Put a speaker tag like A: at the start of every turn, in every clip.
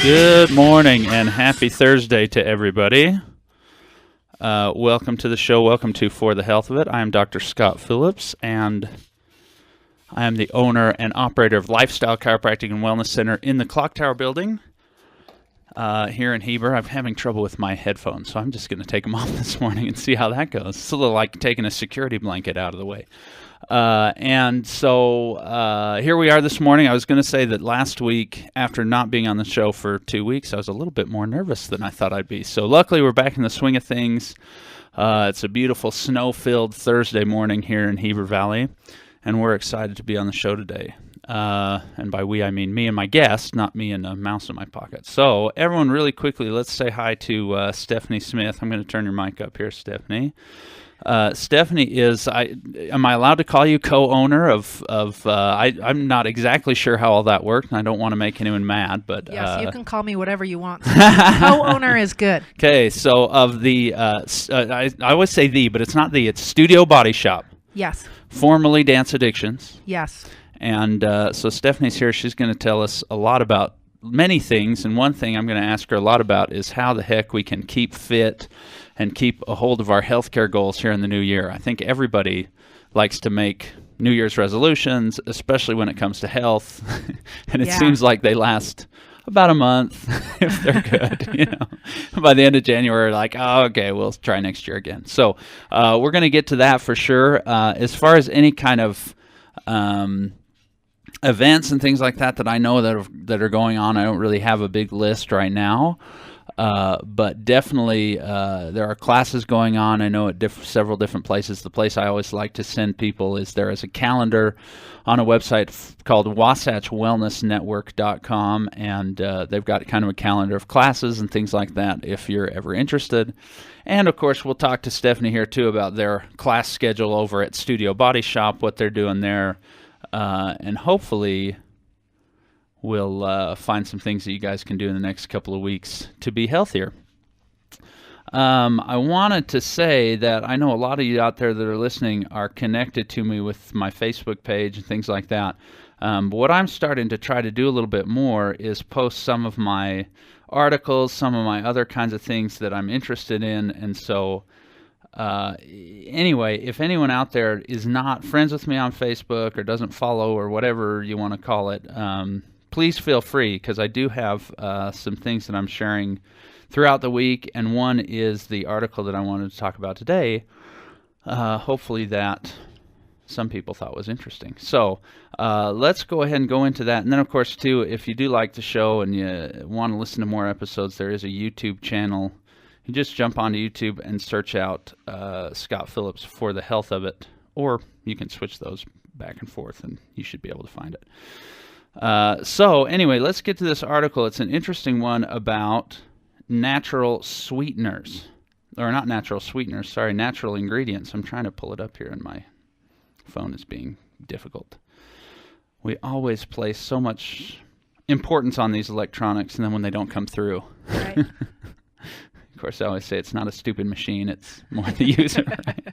A: Good morning and happy Thursday to everybody. Welcome to the show. Welcome to For the Health of It. I am Dr. Scott Phillips, and I am the owner and operator of Lifestyle Chiropractic and Wellness Center in the Clock Tower building here in Heber. I'm having trouble with my headphones, so I'm just going to take them off this morning and see how that goes. It's a little like taking a security blanket out of the way. And so here we are this morning. I was going to say that last week, after not being on the show for 2 weeks, I was a little bit more nervous than I thought I'd be. So luckily, we're back in the swing of things. It's a beautiful snow-filled Thursday morning here in Heber Valley, and we're excited to be on the show today. And by we, I mean me and my guest, not me and a mouse in my pocket. So everyone, really quickly, let's say hi to Stephanie Smith. I'm going to turn your mic up here, Stephanie. Stephanie is, am I allowed to call you co-owner of I'm not exactly sure how all that worked, and I don't want to make anyone mad, but...
B: Yes, you can call me whatever you want. Co-owner is good.
A: Okay, so of the, I always say the, but it's not the, it's Studio Body Shop.
B: Yes.
A: Formerly Dance Addictions.
B: Yes.
A: And so Stephanie's here. She's going to tell us a lot about many things, and one thing I'm going to ask her a lot about is how the heck we can keep fit and keep a hold of our healthcare goals here in the new year. I think everybody likes to make New Year's resolutions, especially when it comes to health, and it seems like they last about a month if they're good. You know, by the end of January, like, oh, okay, we'll try next year again. So we're going to get to that for sure. As far as any kind of events and things like that I know that are going on, I don't really have a big list right now. But definitely there are classes going on. I know at several different places. The place I always like to send people is there is a calendar on a website called wasatchwellnessnetwork.com, and they've got kind of a calendar of classes and things like that if you're ever interested. And, of course, we'll talk to Stephanie here, too, about their class schedule over at Studio Body Shop, what they're doing there, and hopefully we'll find some things that you guys can do in the next couple of weeks to be healthier. I wanted to say that I know a lot of you out there that are listening are connected to me with my Facebook page and things like that. But what I'm starting to try to do a little bit more is post some of my articles, some of my other kinds of things that I'm interested in. And so anyway, if anyone out there is not friends with me on Facebook or doesn't follow or whatever you want to call it, please feel free, because I do have some things that I'm sharing throughout the week, and one is the article that I wanted to talk about today, hopefully that some people thought was interesting. So let's go ahead and go into that. And then, of course, too, if you do like the show and you want to listen to more episodes, there is a YouTube channel. You just jump onto YouTube and search out Scott Phillips For the Health of It, or you can switch those back and forth, and you should be able to find it. So anyway, let's get to this article. It's an interesting one about natural sweeteners, or not natural sweeteners, sorry, natural ingredients. I'm trying to pull it up here and my phone is being difficult. We always place so much importance on these electronics, and then when they don't come through.
B: Right.
A: Of course, I always say it's not a stupid machine, it's more the user. Right?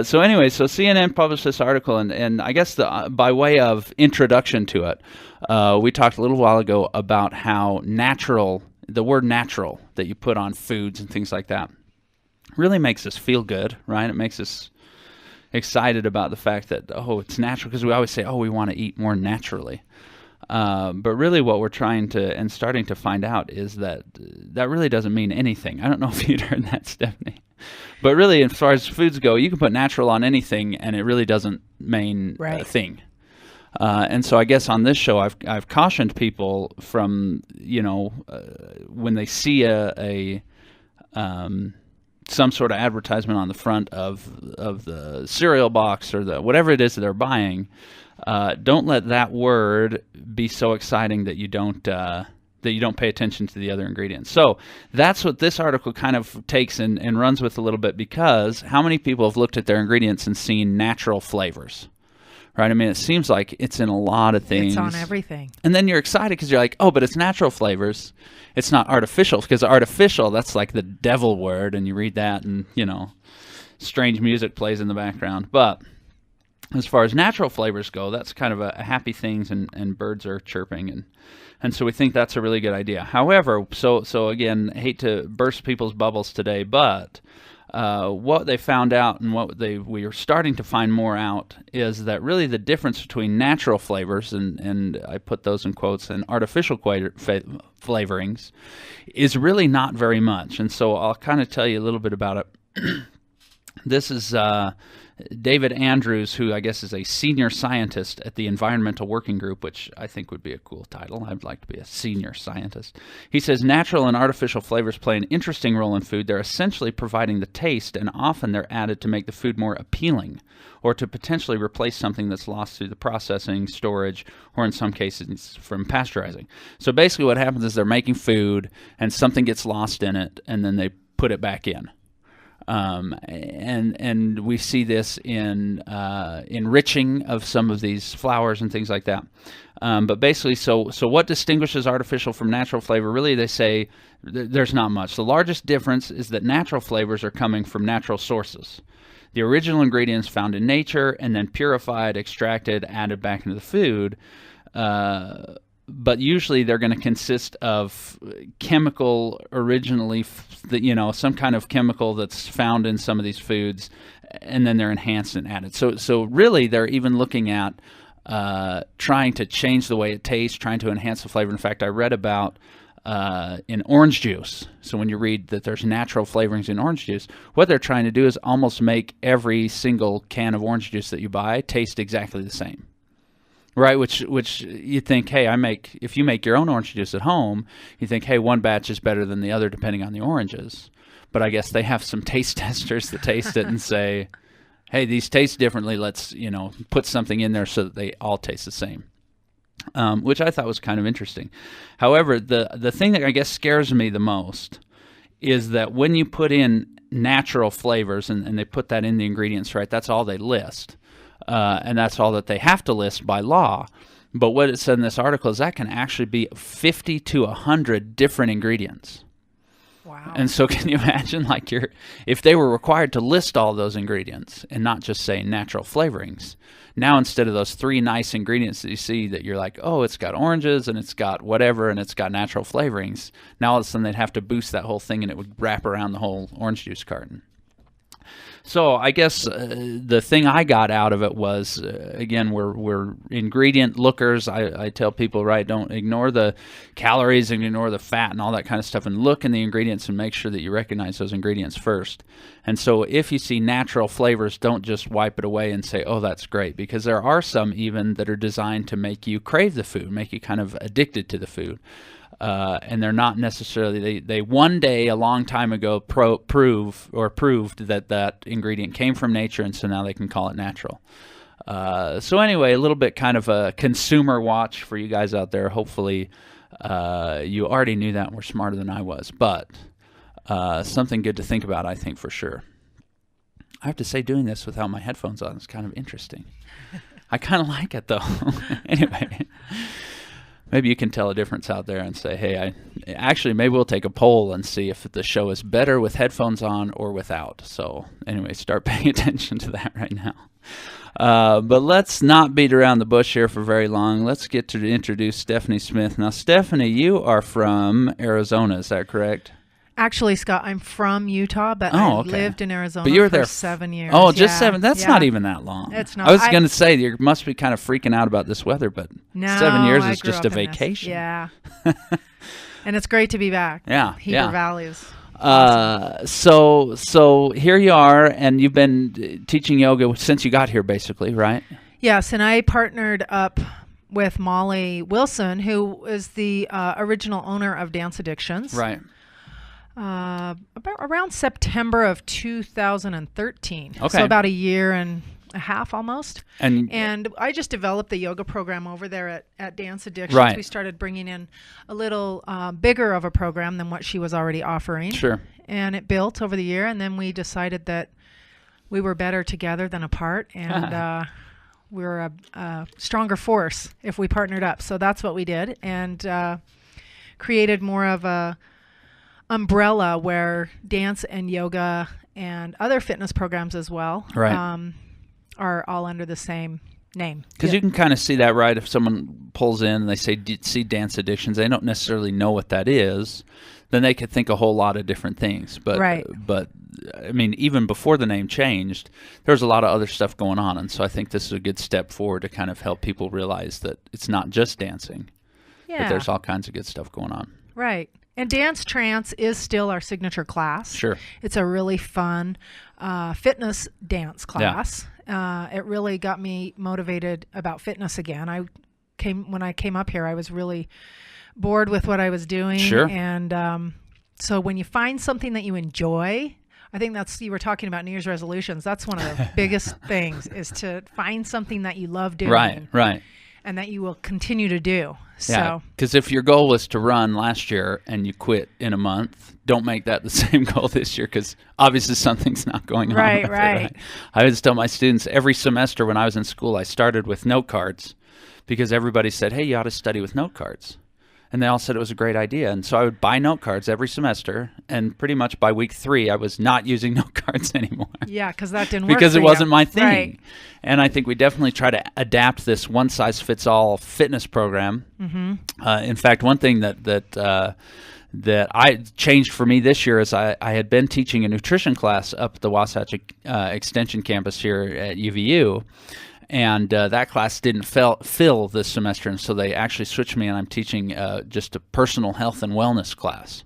A: So anyway, so CNN published this article, and I guess by way of introduction to it, we talked a little while ago about how natural, the word natural that you put on foods and things like that, really makes us feel good, right? It makes us excited about the fact that, oh, it's natural, because we always say, oh, we want to eat more naturally. But really what we're trying to and starting to find out is that that really doesn't mean anything. I don't know if you'd heard that, Stephanie. But really, as far as foods go, you can put natural on anything, and it really doesn't mean a thing. And so I guess on this show, I've cautioned people from, when they see some sort of advertisement on the front of the cereal box or the whatever it is that they're buying, don't let that word be so exciting that you don't pay attention to the other ingredients. So that's what this article kind of takes and runs with a little bit, because how many people have looked at their ingredients and seen natural flavors? Right? I mean, it seems like it's in a lot of things.
B: It's on everything.
A: And then you're excited because you're like, oh, but it's natural flavors. It's not artificial, because artificial, that's like the devil word, and you read that and, strange music plays in the background. But as far as natural flavors go, that's kind of a happy things, and birds are chirping And so we think that's a really good idea. However, so again, hate to burst people's bubbles today, but what they found out and we are starting to find more out is that really the difference between natural flavors, and I put those in quotes, and artificial flavorings is really not very much. And so I'll kind of tell you a little bit about it. This is David Andrews, who I guess is a senior scientist at the Environmental Working Group, which I think would be a cool title. I'd like to be a senior scientist. He says natural and artificial flavors play an interesting role in food. They're essentially providing the taste, and often they're added to make the food more appealing or to potentially replace something that's lost through the processing, storage, or in some cases from pasteurizing. So basically what happens is they're making food and something gets lost in it, and then they put it back in. And we see this in enriching of some of these flours and things like that. But basically, so what distinguishes artificial from natural flavor? Really, they say there's not much. The largest difference is that natural flavors are coming from natural sources. The original ingredients found in nature and then purified, extracted, added back into the food. But usually they're going to consist of chemical originally, some kind of chemical that's found in some of these foods, and then they're enhanced and added. So really they're even looking at trying to change the way it tastes, trying to enhance the flavor. In fact, I read about in orange juice. So when you read that there's natural flavorings in orange juice, what they're trying to do is almost make every single can of orange juice that you buy taste exactly the same. Right, which you think, hey, if you make your own orange juice at home, you think, hey, one batch is better than the other depending on the oranges. But I guess they have some taste testers that taste it and say, hey, these taste differently. Let's put something in there so that they all taste the same, which I thought was kind of interesting. However, the thing that I guess scares me the most is that when you put in natural flavors and they put that in the ingredients, right, that's all they list. And that's all that they have to list by law. But what it said in this article is that can actually be 50 to 100 different ingredients.
B: Wow.
A: And so can you imagine, if they were required to list all those ingredients and not just say natural flavorings, now instead of those 3 nice ingredients that you see that you're like, oh, it's got oranges and it's got whatever and it's got natural flavorings, now all of a sudden they'd have to boost that whole thing and it would wrap around the whole orange juice carton. So I guess the thing I got out of it was, again, we're ingredient lookers. I tell people, right, don't ignore the calories and ignore the fat and all that kind of stuff, and look in the ingredients and make sure that you recognize those ingredients first. And so if you see natural flavors, don't just wipe it away and say, oh, that's great, because there are some even that are designed to make you crave the food, make you kind of addicted to the food. And they're not necessarily, they one day a long time ago proved that ingredient came from nature, and so now they can call it natural. So anyway, a little bit kind of a consumer watch for you guys out there. Hopefully you already knew that and were smarter than I was, but something good to think about, I think, for sure. I have to say, doing this without my headphones on is kind of interesting. I kind of like it, though. Anyway. Maybe you can tell a difference out there and say, hey, maybe we'll take a poll and see if the show is better with headphones on or without. So anyway, start paying attention to that right now. But let's not beat around the bush here for very long. Let's get to introduce Stephanie Smith. Now, Stephanie, you are from Arizona, is that correct?
B: Actually, Scott, I'm from Utah, but I lived in Arizona
A: but you were
B: for
A: there
B: 7 years.
A: Oh, just 7? That's not even that long.
B: It's not.
A: I was going to say, you must be kind of freaking out about this weather, but
B: no,
A: 7 years
B: I
A: is
B: grew
A: just
B: up
A: a
B: in this.
A: vacation.
B: Yeah. And it's great to be back.
A: Yeah.
B: Heber Valley is
A: awesome. So here you are, and you've been teaching yoga since you got here, basically, right?
B: Yes, and I partnered up with Molly Wilson, who is the original owner of Dance Addictions.
A: Right.
B: Around September of 2013.
A: Okay.
B: So about a year and a half almost.
A: And
B: I just developed the yoga program over there at Dance Addictions.
A: Right.
B: We started bringing in a little bigger of a program than what she was already offering.
A: Sure.
B: And it built over the year, and then we decided that we were better together than apart, and we were a stronger force if we partnered up. So that's what we did, and created more of a umbrella where dance and yoga and other fitness programs as well
A: right.
B: are all under the same name.
A: Because you can kind of see that, right? If someone pulls in and they say, see dance addictions, they don't necessarily know what that is, then they could think a whole lot of different things. But, but I mean, even before the name changed, there's a lot of other stuff going on. And so I think this is a good step forward to kind of help people realize that it's not just dancing, but there's all kinds of good stuff going on.
B: Right. And Dance Trance is still our signature class.
A: Sure.
B: It's a really fun fitness dance class. It really got me motivated about fitness again. When I came up here, I was really bored with what I was doing.
A: Sure.
B: And so when you find something that you enjoy, I think you were talking about New Year's resolutions. That's one of the biggest things, is to find something that you love doing.
A: Right.
B: And that you will continue to do.
A: Yeah, because if your goal was to run last year and you quit in a month, don't make that the same goal this year, because obviously something's not going on. Right. I always tell my students every semester when I was in school, I started with note cards because everybody said, hey, you ought to study with note cards. And they all said it was a great idea. And so I would buy note cards every semester. And pretty much by week 3, I was not using note cards anymore.
B: Yeah, because that didn't work
A: because it wasn't my thing.
B: Right.
A: And I think we definitely try to adapt this one-size-fits-all fitness program. Mm-hmm. In fact, one thing that I changed for me this year is I had been teaching a nutrition class up at the Wasatch Extension campus here at UVU. And that class didn't fill this semester, and so they actually switched me, and I'm teaching just a personal health and wellness class,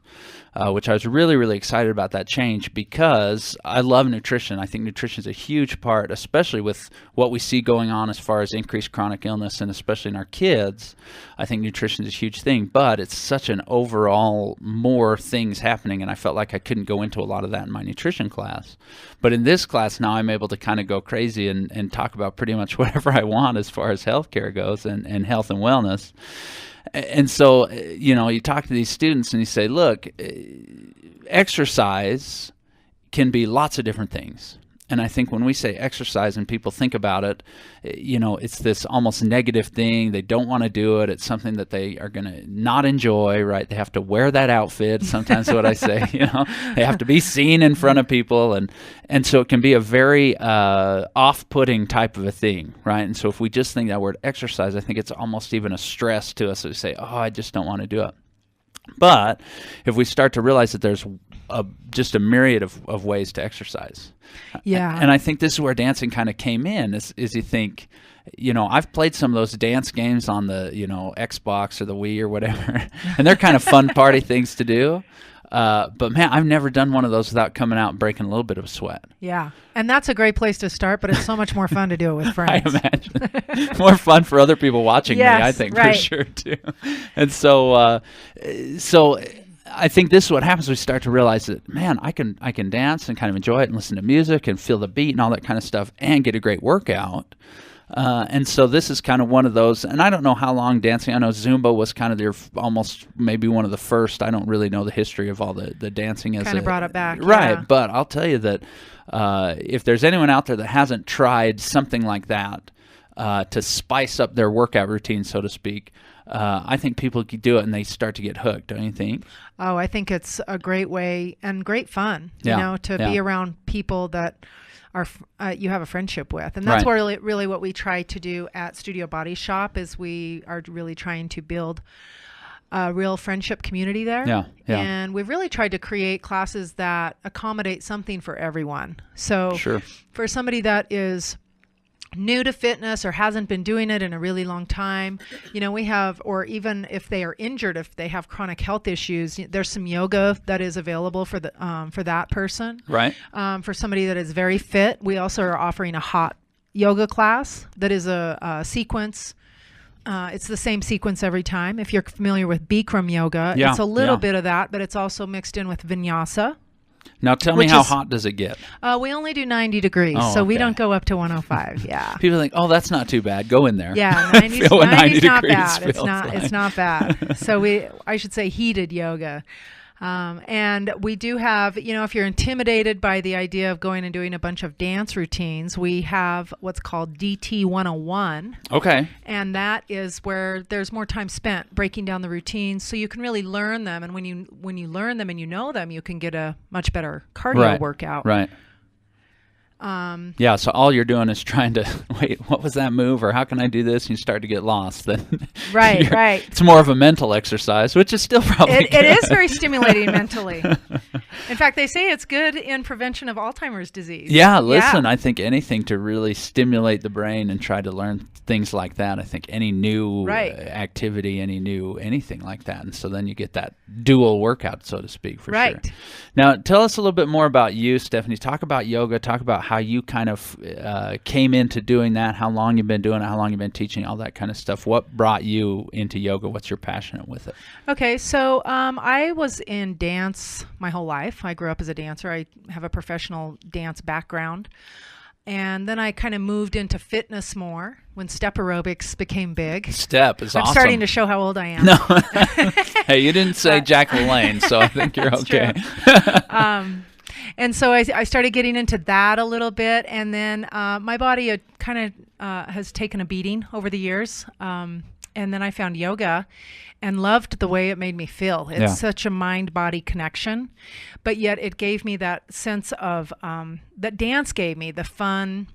A: which I was really, really excited about that change because I love nutrition. I think nutrition is a huge part, especially with what we see going on as far as increased chronic illness, and especially in our kids. I think nutrition is a huge thing, but it's such an overall more things happening, and I felt like I couldn't go into a lot of that in my nutrition class. But in this class now, I'm able to kind of go crazy and talk about pretty much whatever I want as far as healthcare goes and health and wellness. And so, you talk to these students and you say, look, exercise can be lots of different things. And I think when we say exercise and people think about it, it's this almost negative thing. They don't want to do it. It's something that they are going to not enjoy, right? They have to wear that outfit. Sometimes what I say, they have to be seen in front of people. And so it can be a very off-putting type of a thing, right? And so if we just think that word exercise, I think it's almost even a stress to us. We say, oh, I just don't want to do it. But if we start to realize that there's just a myriad of ways to exercise.
B: Yeah.
A: And I think this is where dancing kind of came in, is you think, I've played some of those dance games on the, Xbox or the Wii or whatever, and they're kind of fun party things to do. But man, I've never done one of those without coming out and breaking a little bit of sweat.
B: Yeah. And that's a great place to start, but it's so much more fun to do it with friends.
A: I imagine. More fun for other people watching me, I think,
B: right.
A: For sure, too. And so I think this is what happens. We start to realize that, man, I can dance and kind of enjoy it and listen to music and feel the beat and all that kind of stuff and get a great workout. And so this is kind of one of those, and I don't know how long dancing, I know Zumba was kind of their almost maybe one of the first. I don't really know the history of all the dancing. As
B: kind of brought it back.
A: Right,
B: yeah.
A: But I'll tell you that if there's anyone out there that hasn't tried something like that to spice up their workout routine, so to speak, I think people could do it and they start to get hooked, don't you think?
B: Oh, I think it's a great way and great fun, to be around people that are you have a friendship with. And that's really what we try to do at Studio Body Shop, is we are really trying to build a real friendship community there.
A: Yeah.
B: And we've really tried to create classes that accommodate something for everyone. So for somebody that is new to fitness or hasn't been doing it in a really long time, we have, or even if they are injured, if they have chronic health issues, there's some yoga that is available for that person.
A: Right.
B: For somebody that is very fit, we also are offering a hot yoga class that is a sequence. It's the same sequence every time. If you're familiar with Bikram yoga, it's a little bit of that, but it's also mixed in with vinyasa.
A: Now tell me, how hot does it get?
B: We only do 90 degrees, so we don't go up to 105. Yeah.
A: People think, oh, that's not too bad. Go in there.
B: Yeah, 90's not bad.
A: Like.
B: It's not bad. So I should say heated yoga. And we do have, if you're intimidated by the idea of going and doing a bunch of dance routines, we have what's called DT 101.
A: Okay.
B: And that is where there's more time spent breaking down the routines, so you can really learn them. And when you learn them and you know them, you can get a much better cardio workout.
A: Right. Yeah, so all you're doing is trying to, wait, what was that move, or how can I do this? And you start to get lost. Then
B: Right.
A: It's more of a mental exercise, which is still probably
B: It is very stimulating mentally. In fact, they say it's good in prevention of Alzheimer's disease.
A: Yeah, listen, I think anything to really stimulate the brain and try to learn things like that. I think any new activity, anything like that. And so then you get that dual workout, so to speak, for sure. Now, tell us a little bit more about you, Stephanie. Talk about yoga. Talk about how you kind of came into doing that, how long you've been doing it, how long you've been teaching, all that kind of stuff. What brought you into yoga? What's your passion with it?
B: Okay, so I was in dance my whole life. I grew up as a dancer. I have a professional dance background. And then I kind of moved into fitness more when step aerobics became big.
A: Step is awesome.
B: I'm starting to show how old I am.
A: No. Hey, you didn't say Jack LaLanne, so I think you're okay.
B: And so I started getting into that a little bit. And then my body kind of has taken a beating over the years. And then I found yoga and loved the way it made me feel. It's such a mind-body connection, but yet it gave me that sense of, that dance gave me the fun,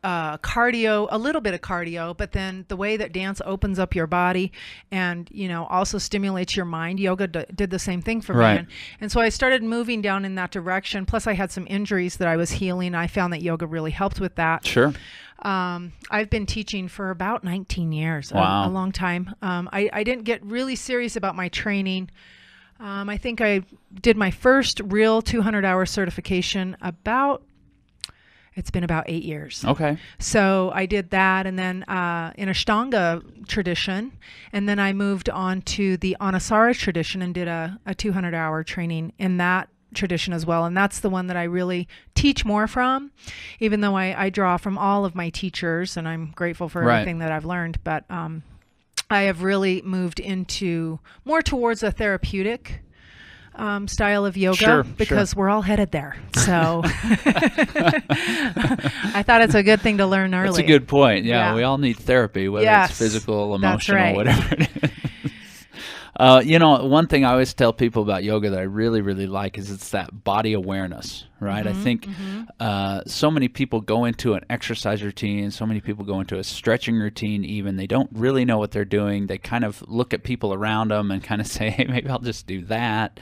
B: cardio, a little bit of cardio, but then the way that dance opens up your body and, also stimulates your mind. Yoga did the same thing for me. And so I started moving down in that direction. Plus I had some injuries that I was healing. I found that yoga really helped with that.
A: Sure.
B: I've been teaching for about 19 years,
A: wow.
B: a long time. I didn't get really serious about my training. I think I did my first real 200-hour certification it's been about 8 years.
A: Okay.
B: So I did that, and then in Ashtanga tradition, and then I moved on to the Anusara tradition and did a 200-hour training in that tradition as well. And that's the one that I really teach more from, even though I draw from all of my teachers, and I'm grateful for everything that I've learned. But I have really moved into more towards a therapeutic style of yoga because we're all headed there. So I thought it's a good thing to learn early.
A: That's a good point. Yeah. We all need therapy, whether it's physical, emotional, whatever it is. One thing I always tell people about yoga that I really, really like is it's that body awareness, right? I think so many people go into an exercise routine, so many people go into a stretching routine even. They don't really know what they're doing. They kind of look at people around them and kind of say, hey, maybe I'll just do that.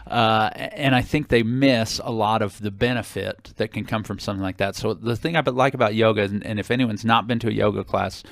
A: And I think they miss a lot of the benefit that can come from something like that. So the thing I like about yoga, and if anyone's not been to a yoga class,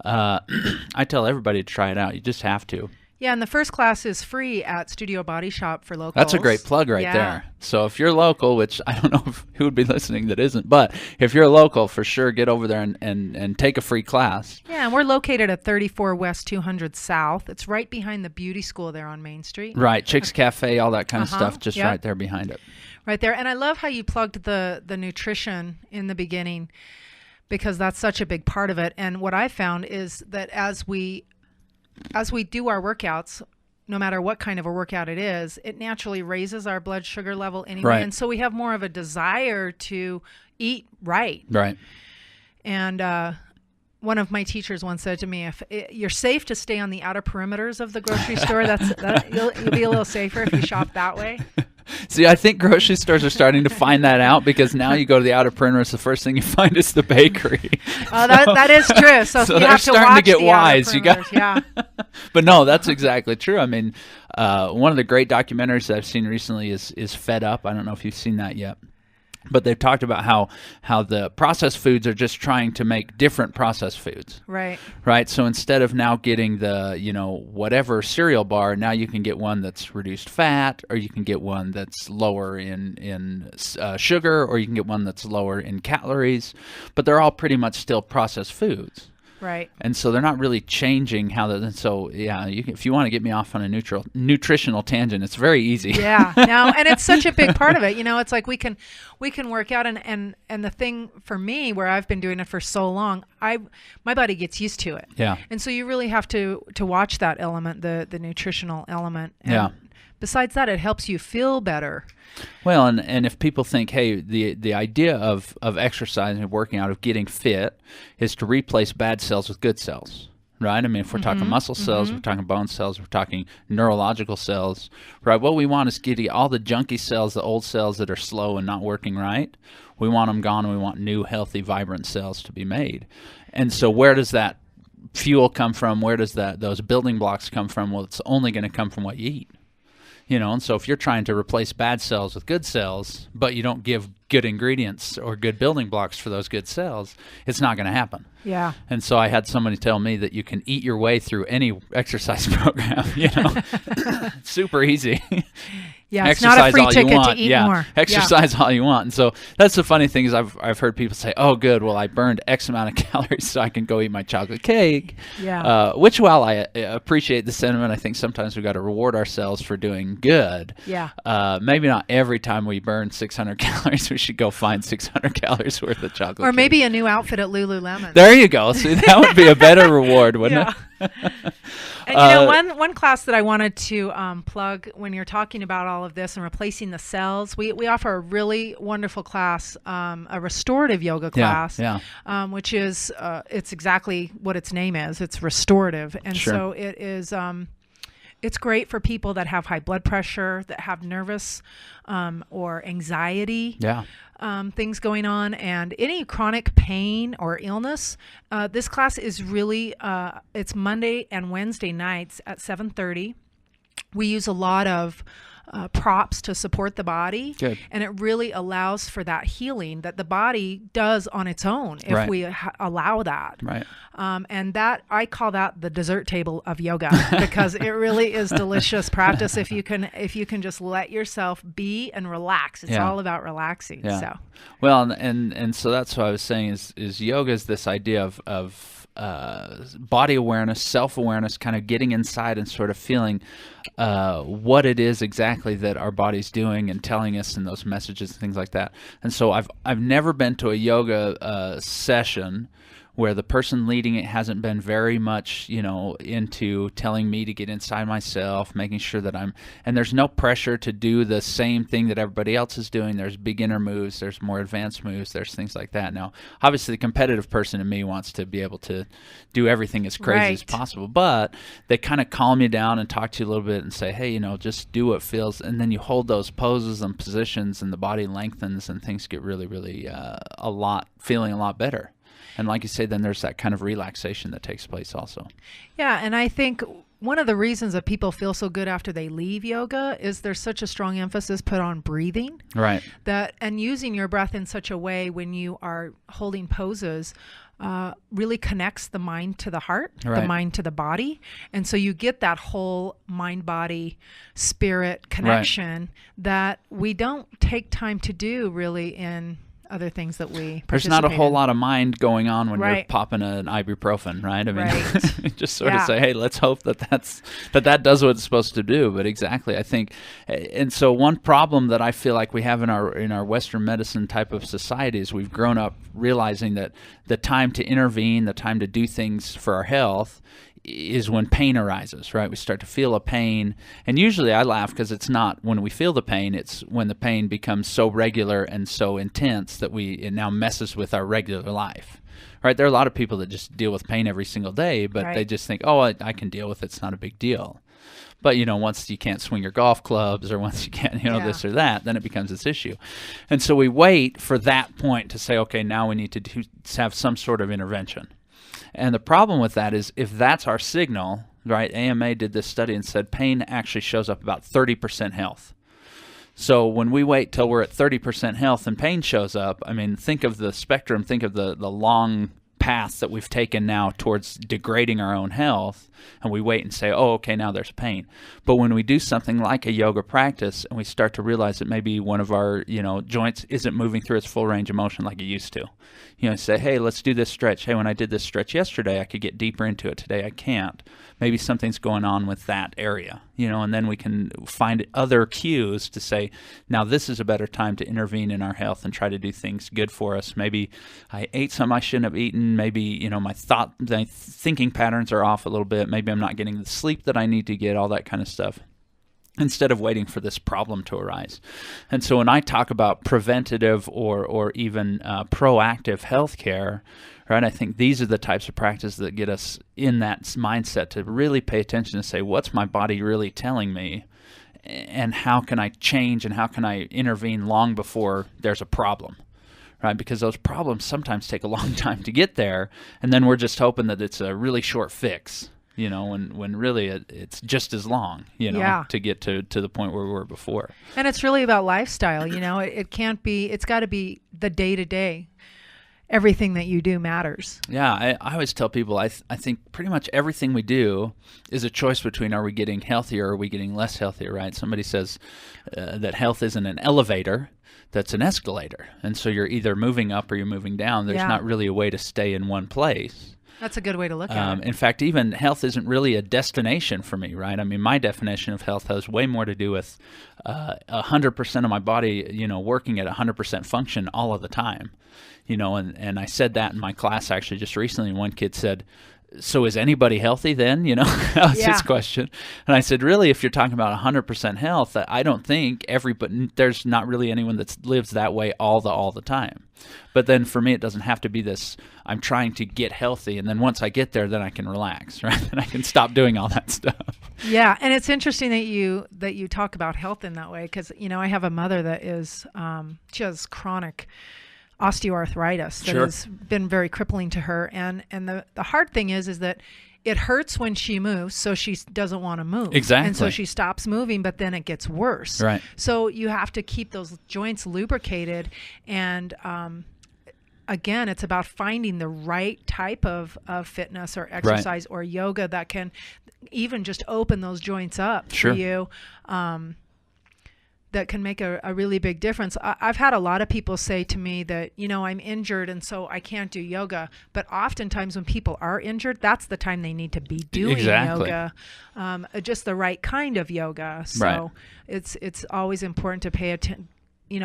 A: I tell everybody to try it out. You just have to.
B: Yeah, and the first class is free at Studio Body Shop for locals.
A: That's a great plug right there. So if you're local, which I don't know who would be listening that isn't, but if you're local, for sure, get over there and take a free class. Yeah,
B: and we're located at 34 West 200 South. It's right behind the beauty school there on Main Street.
A: Right, Chicks Cafe, all that kind of stuff, just right there behind it.
B: Right there. And I love how you plugged the nutrition in the beginning, because that's such a big part of it. And what I found is that as we do our workouts, no matter what kind of a workout it is, it naturally raises our blood sugar level anyway. Right. And so we have more of a desire to eat right.
A: Right.
B: And one of my teachers once said to me, if you're safe to stay on the outer perimeters of the grocery store, you'll be a little safer if you shop that way.
A: See, I think grocery stores are starting to find that out, because now you go to the outer perimeters, the first thing you find is the bakery.
B: Oh, that is true. So you have to
A: starting
B: watch
A: to get
B: the
A: wise.
B: Yeah.
A: But no, that's exactly true. I mean, one of the great documentaries that I've seen recently is Fed Up. I don't know if you've seen that yet. But they've talked about how the processed foods are just trying to make different processed foods.
B: Right.
A: Right. So instead of now getting the, whatever cereal bar, now you can get one that's reduced fat, or you can get one that's lower in sugar, or you can get one that's lower in calories. But they're all pretty much still processed foods.
B: Right.
A: And so they're not really changing how the. So yeah, if you want to get me off on a nutritional tangent, it's very easy.
B: Yeah. No, and it's such a big part of it. It's like we can work out, and the thing for me, where I've been doing it for so long, my body gets used to it.
A: Yeah.
B: And so you really have to watch that element, the nutritional element. And
A: yeah.
B: Besides that, it helps you feel better.
A: Well, and if people think, hey, the idea of exercising and working out, of getting fit, is to replace bad cells with good cells, right? I mean, if we're talking muscle cells, we're talking bone cells, we're talking neurological cells, right? What we want is getting all the junky cells, the old cells that are slow and not working right. We want them gone, and we want new, healthy, vibrant cells to be made. And so where does that fuel come from? Where does those building blocks come from? Well, it's only going to come from what you eat. And so if you're trying to replace bad cells with good cells, but you don't give good ingredients or good building blocks for those good cells, it's not going to happen.
B: Yeah.
A: And so I had somebody tell me that you can eat your way through any exercise program, It's super easy.
B: Yeah, it's not a free ticket to eat more.
A: Exercise all you want. And so that's the funny thing is I've heard people say, oh, good, well, I burned X amount of calories so I can go eat my chocolate cake.
B: Yeah.
A: Which, while I appreciate the sentiment, I think sometimes we've got to reward ourselves for doing good.
B: Yeah.
A: Maybe not every time we burn 600 calories, we should go find 600 calories worth of chocolate
B: Or
A: cake.
B: maybe a new outfit at Lululemon.
A: There you go. See, that would be a better reward, wouldn't it?
B: And one class that I wanted to plug when you're talking about all of this and replacing the cells, we offer a really wonderful class, a restorative yoga class, which is it's exactly what its name is. It's restorative, and so it is. It's great for people that have high blood pressure, that have nervous or anxiety. Things going on, and any chronic pain or illness. This class is really, it's Monday and Wednesday nights at 7:30. We use a lot of props to support the body.
A: Good.
B: And it really allows for that healing that the body does on its own if we allow that.
A: Right.
B: And that, I call that the dessert table of yoga, because it really is delicious practice if you can just let yourself be and relax. It's all about relaxing. So
A: well, and so that's what I was saying is yoga is this idea of body awareness, self-awareness, kind of getting inside and sort of feeling what it is exactly that our body's doing and telling us in those messages and things like that. And so I've never been to a yoga session where the person leading it hasn't been very much, into telling me to get inside myself, making sure that and there's no pressure to do the same thing that everybody else is doing. There's beginner moves, there's more advanced moves, there's things like that. Now, obviously the competitive person in me wants to be able to do everything as crazy as possible, but they kind of calm you down and talk to you a little bit and say, hey, just do what feels, and then you hold those poses and positions and the body lengthens and things get really, really feeling a lot better. And like you say, then there's that kind of relaxation that takes place also.
B: Yeah, and I think one of the reasons that people feel so good after they leave yoga is there's such a strong emphasis put on breathing.
A: Right.
B: And using your breath in such a way when you are holding poses really connects the mind to the heart, the mind to the body. And so you get that whole mind, body, spirit connection that we don't take time to do really in other things that we
A: There's not a whole lot of mind going on when you're popping an ibuprofen, right? I mean, just sort of say, hey, let's hope that does what it's supposed to do. But exactly, I think, and so one problem that I feel like we have in our Western medicine type of society is we've grown up realizing that the time to intervene, the time to do things for our health is when pain arises, right? We start to feel a pain, and usually I laugh because it's not when we feel the pain, it's when the pain becomes so regular and so intense that it now messes with our regular life, right? There are a lot of people that just deal with pain every single day, but they just think, oh, I can deal with it, it's not a big deal. But, once you can't swing your golf clubs or once you can't, this or that, then it becomes this issue. And so we wait for that point to say, okay, now we need to have some sort of intervention. And the problem with that is if that's our signal, right, AMA did this study and said pain actually shows up about 30% health. So when we wait till we're at 30% health and pain shows up, I mean, think of the spectrum, think of the long path that we've taken now towards degrading our own health, and we wait and say, oh, okay, now there's pain. But when we do something like a yoga practice and we start to realize that maybe one of our joints isn't moving through its full range of motion like it used to, say, hey, let's do this stretch. Hey, when I did this stretch yesterday, I could get deeper into it. Today I can't. Maybe something's going on with that area, and then we can find other cues to say, now this is a better time to intervene in our health and try to do things good for us. Maybe I ate something I shouldn't have eaten. Maybe, my thinking patterns are off a little bit. Maybe I'm not getting the sleep that I need to get, all that kind of stuff. instead of waiting for this problem to arise. And so when I talk about preventative or even proactive healthcare, right, I think these are the types of practices that get us in that mindset to really pay attention and say, what's my body really telling me? And how can I change and how can I intervene long before there's a problem? Right, because those problems sometimes take a long time to get there, and then we're just hoping that it's a really short fix, when really it's just as long, to get to the point where we were before.
B: And it's really about lifestyle, it can't be, it's got to be the day-to-day. Everything that you do matters.
A: Yeah, I always tell people I think pretty much everything we do is a choice between are we getting healthier or are we getting less healthier, right? Somebody says that health isn't an elevator, that's an escalator. And so you're either moving up or you're moving down. There's not really a way to stay in one place. That's
B: a good way to look at it.
A: In fact, even health isn't really a destination for me, right? I mean, my definition of health has way more to do with 100% of my body, working at 100% function all of the time. And I said that in my class actually just recently, and one kid said, so is anybody healthy then? That was his question. And I said, really, if you're talking about 100% health, I don't think there's not really anyone that lives that way all the time. But then for me, it doesn't have to be this, I'm trying to get healthy, and then once I get there, then I can relax, right? And I can stop doing all that stuff.
B: Yeah, and it's interesting that you talk about health in that way, because, I have a mother that is, she has chronic osteoarthritis that has been very crippling to her, and the hard thing is that it hurts when she moves, so she doesn't want to move.
A: Exactly.
B: And so she stops moving, but then it gets worse.
A: Right.
B: So you have to keep those joints lubricated, and again, it's about finding the right type of fitness or exercise or yoga that can even just open those joints up for you. That can make a really big difference. I've had a lot of people say to me that, I'm injured and so I can't do yoga. But oftentimes when people are injured, that's the time they need to be doing yoga, just the right kind of yoga. So it's always important to pay attention,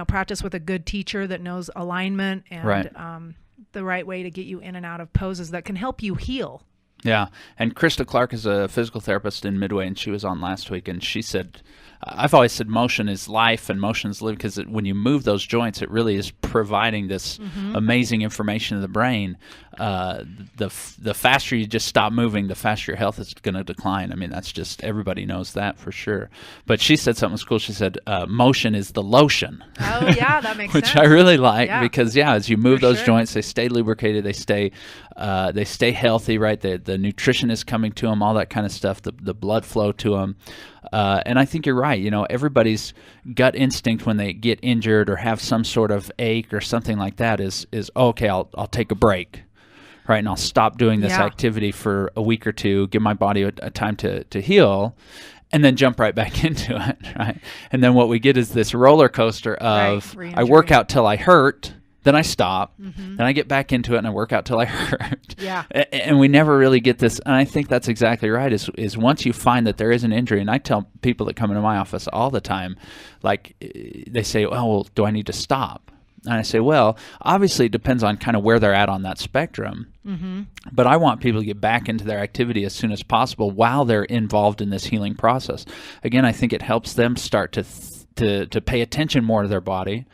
B: practice with a good teacher that knows alignment and the right way to get you in and out of poses that can help you heal.
A: Yeah, and Krista Clark is a physical therapist in Midway, and she was on last week, and she said, I've always said motion is life and motion is live, because when you move those joints, it really is providing this amazing information to the brain. The faster you just stop moving, the faster your health is going to decline. I mean, that's just, everybody knows that for sure. But she said something cool. She said, motion is the lotion.
B: Oh, yeah, that makes sense.
A: Which I really like because, as you move those joints, they stay lubricated, they stay healthy, right? The nutrition is coming to them, all that kind of stuff, the blood flow to them. And I think you're right. Everybody's gut instinct when they get injured or have some sort of ache or something like that is okay, I'll take a break, right? And I'll stop doing this activity for a week or two, give my body a time to heal, and then jump right back into it, right? And then what we get is this roller coaster of I work out till I hurt, then I stop, then I get back into it and I work out till I hurt.
B: Yeah.
A: And we never really get this, and I think that's exactly right, is once you find that there is an injury, and I tell people that come into my office all the time, like they say, oh, well, do I need to stop? And I say, well, obviously it depends on kind of where they're at on that spectrum, but I want people to get back into their activity as soon as possible while they're involved in this healing process. Again, I think it helps them start to pay attention more to their body,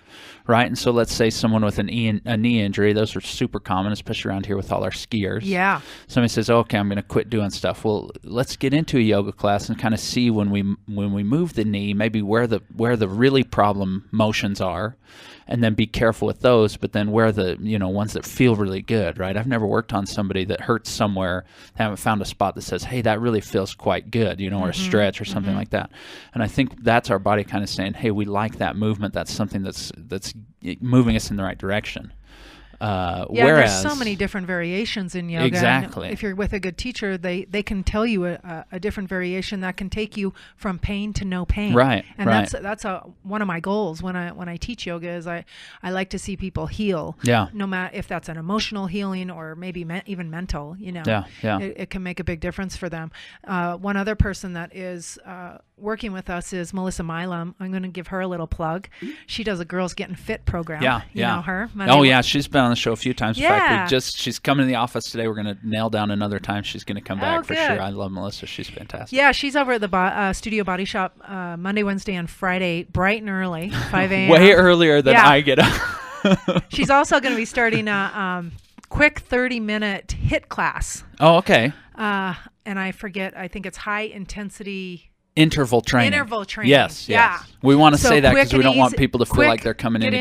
A: right? And so let's say someone with a knee injury, those are super common, especially around here with all our skiers. Yeah. Somebody says, oh, okay, I'm going to quit doing stuff. Well, let's get into a yoga class and kind of see when we move the knee, maybe where the really problem motions are, and then be careful with those, but then where the ones that feel really good, right? I've never worked on somebody that hurts somewhere, haven't found a spot that says, hey, that really feels quite good, or a stretch or something like that. And I think that's our body kind of saying, hey, we like that movement. That's something that's moving us in the right direction.
B: Whereas, there's so many different variations in yoga.
A: Exactly.
B: And if you're with a good teacher, they can tell you a different variation that can take you from pain to no pain.
A: Right.
B: And that's one of my goals when I teach yoga is I like to see people heal.
A: Yeah.
B: No matter if that's an emotional healing or maybe even mental.
A: Yeah.
B: It can make a big difference for them. One other person that is working with us is Melissa Milam. I'm going to give her a little plug. She does a Girls Getting Fit program.
A: Yeah,
B: you know her.
A: Yeah, she's been on the show a few times. In fact, she's coming to the office today. We're going to nail down another time she's going to come back for sure. I love Melissa. She's fantastic.
B: Yeah, she's over at the Studio Body Shop Monday, Wednesday, and Friday, bright and early, 5 a.m.
A: Way earlier than I get up.
B: She's also going to be starting a quick 30-minute HIIT class.
A: Oh, okay.
B: And I forget, I think it's high intensity
A: interval training. Yes. We want to say that because we don't want people to feel like they're coming in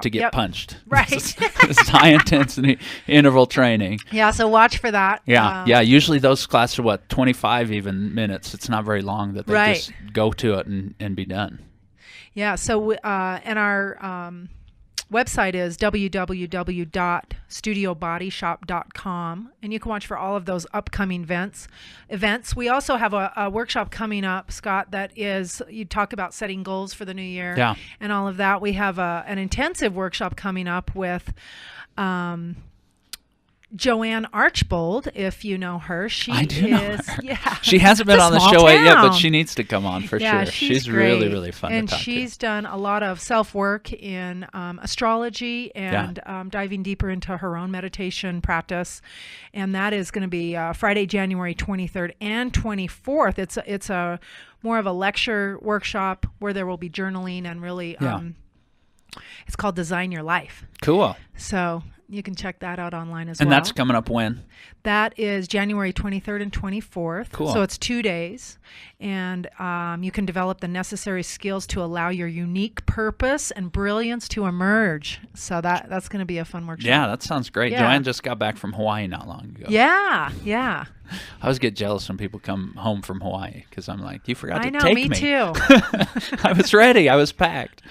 A: to get punched.
B: Right.
A: It's high intensity interval training.
B: Yeah, so watch for that.
A: Yeah. Usually those classes are 25 even minutes. It's not very long that they just go to it and be done. Yeah.
B: So and our website is www.studiobodyshop.com, and you can watch for all of those upcoming events. We also have a workshop coming up, Scott, that is, you talk about setting goals for the new year and all of that. We have an intensive workshop coming up with Joanne Archbold, if you know her.
A: I do know her. Yeah. She hasn't been on the show yet, but she needs to come on for sure. She's really, really fun to talk to.
B: And she's done a lot of self-work in astrology and diving deeper into her own meditation practice. And that is going to be Friday, January 23rd and 24th. It's a more of a lecture workshop where there will be journaling and really it's called Design Your Life.
A: Cool.
B: So you can check that out online as well.
A: And that's coming up when?
B: That is January 23rd and 24th.
A: Cool.
B: So it's 2 days. And you can develop the necessary skills to allow your unique purpose and brilliance to emerge. So that's going to be a fun workshop.
A: Yeah, that sounds great. Yeah. Joanne just got back from Hawaii not long ago.
B: Yeah.
A: I always get jealous when people come home from Hawaii because I'm like, you forgot to take me.
B: I know, me too.
A: I was ready. I was packed.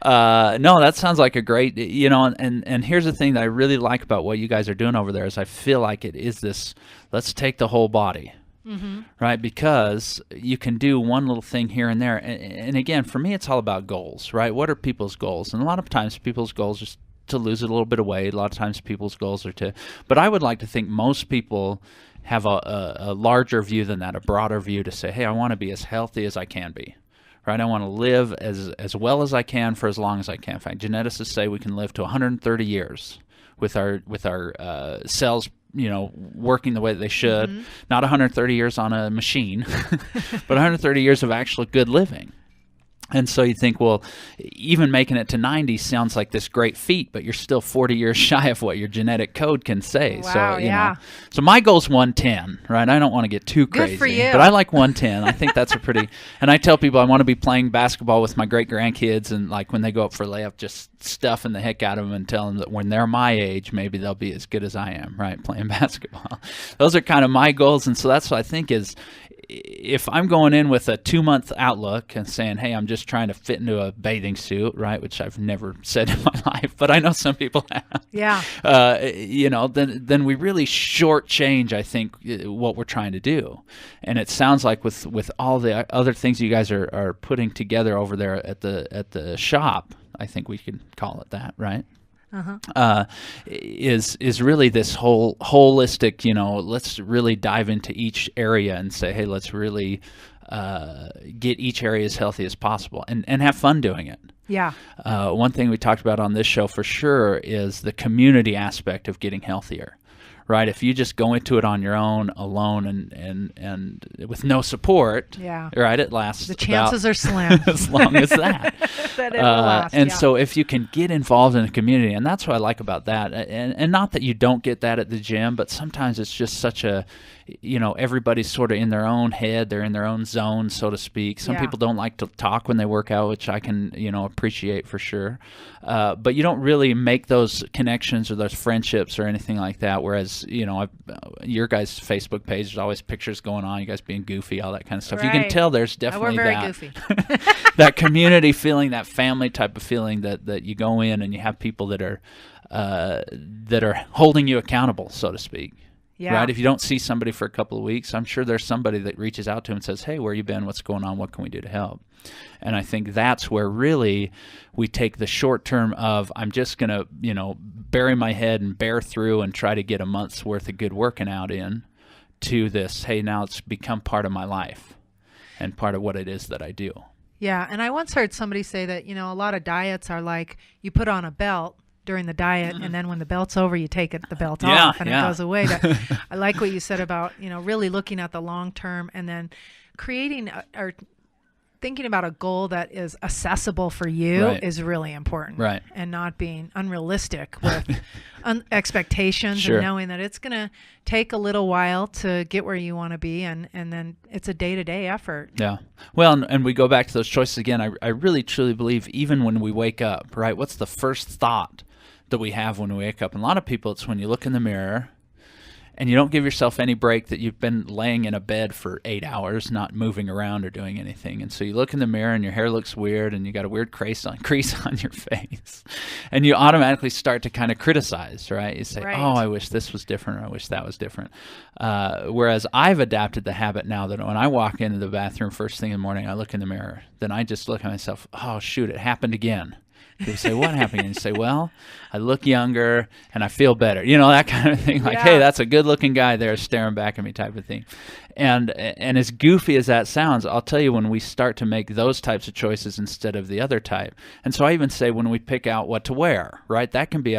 A: No, that sounds like a great, and here's the thing that I really like about what you guys are doing over there is I feel like it is this, let's take the whole body, right? Because you can do one little thing here and there. And again, for me, it's all about goals, right? What are people's goals? And a lot of times people's goals are to lose a little bit of weight. A lot of times people's goals are but I would like to think most people have a larger view than that, a broader view to say, hey, I want to be as healthy as I can be. Right, I want to live as well as I can for as long as I can. In fact, geneticists say we can live to 130 years with our cells, working the way that they should. Not 130 years on a machine, but 130 years of actual good living. And so you think, well, even making it to 90 sounds like this great feat, but you're still 40 years shy of what your genetic code can say.
B: Wow,
A: So my goal's 110, right? I don't want to get too crazy.
B: Good for you.
A: But I like 110. I think that's and I tell people I want to be playing basketball with my great-grandkids, and like when they go up for layup, just stuffing the heck out of them and telling them that when they're my age, maybe they'll be as good as I am, right, playing basketball. Those are kind of my goals, and so that's what I think is, if I'm going in with a 2-month outlook and saying, hey, I'm just trying to fit into a bathing suit, right, which I've never said in my life, but I know some people have.
B: Yeah.
A: Then we really shortchange, I think, what we're trying to do. And it sounds like with all the other things you guys are putting together over there at the shop, I think we could call it that, right? Is really this whole holistic, let's really dive into each area and say, hey, let's really get each area as healthy as possible and have fun doing it.
B: Yeah.
A: One thing we talked about on this show for sure is the community aspect of getting healthier. Right, if you just go into it on your own, alone, and with no support, right, it lasts.
B: The chances are slim.
A: As long as that.
B: That it will last.
A: And so if you can get involved in a community, and that's what I like about that, and not that you don't get that at the gym, but sometimes it's just such a, everybody's sort of in their own head, they're in their own zone, so to speak. Some people don't like to talk when they work out, which I can, appreciate for sure. But you don't really make those connections or those friendships or anything like that, whereas, your guys' Facebook page, there's always pictures going on, you guys being goofy, all that kind of stuff.
B: Right.
A: You can tell there's definitely
B: we're very goofy.
A: that community feeling, that family type of feeling that you go in and you have people that are holding you accountable, so to speak.
B: Yeah.
A: Right? If you don't see somebody for a couple of weeks, I'm sure there's somebody that reaches out to him and says, hey, where you been? What's going on? What can we do to help? And I think that's where really we take the short term of, I'm just going to, bury my head and bear through and try to get a month's worth of good working out in, to this, hey, now it's become part of my life. and part of what it is that I do.
B: Yeah, and I once heard somebody say that, a lot of diets are like you put on a belt during the diet, and then when the belt's over, you take the belt off, and it goes away. I like what you said about, really looking at the long term, and then creating or thinking about a goal that is accessible for you is really important.
A: Right.
B: And not being unrealistic with expectations,
A: Sure.
B: and knowing that it's going to take a little while to get where you want to be, and then it's a day-to-day effort.
A: Yeah. Well, and we go back to those choices again. I really, truly believe even when we wake up, right, what's the first thought that we have when we wake up? And a lot of people, it's when you look in the mirror and you don't give yourself any break, that you've been laying in a bed for 8 hours, not moving around or doing anything. And so you look in the mirror and your hair looks weird and you got a weird crease on your face. And you automatically start to kind of criticize, right? You say, oh, I wish this was different, or I wish that was different. Whereas I've adapted the habit now that when I walk into the bathroom first thing in the morning, I look in the mirror. Then I just look at myself, oh, shoot, it happened again. People say, what happened? And you say, well, I look younger and I feel better. That kind of thing. Like, hey, that's a good-looking guy there staring back at me type of thing. And as goofy as that sounds, I'll tell you, when we start to make those types of choices instead of the other type. And so I even say when we pick out what to wear, right, that can be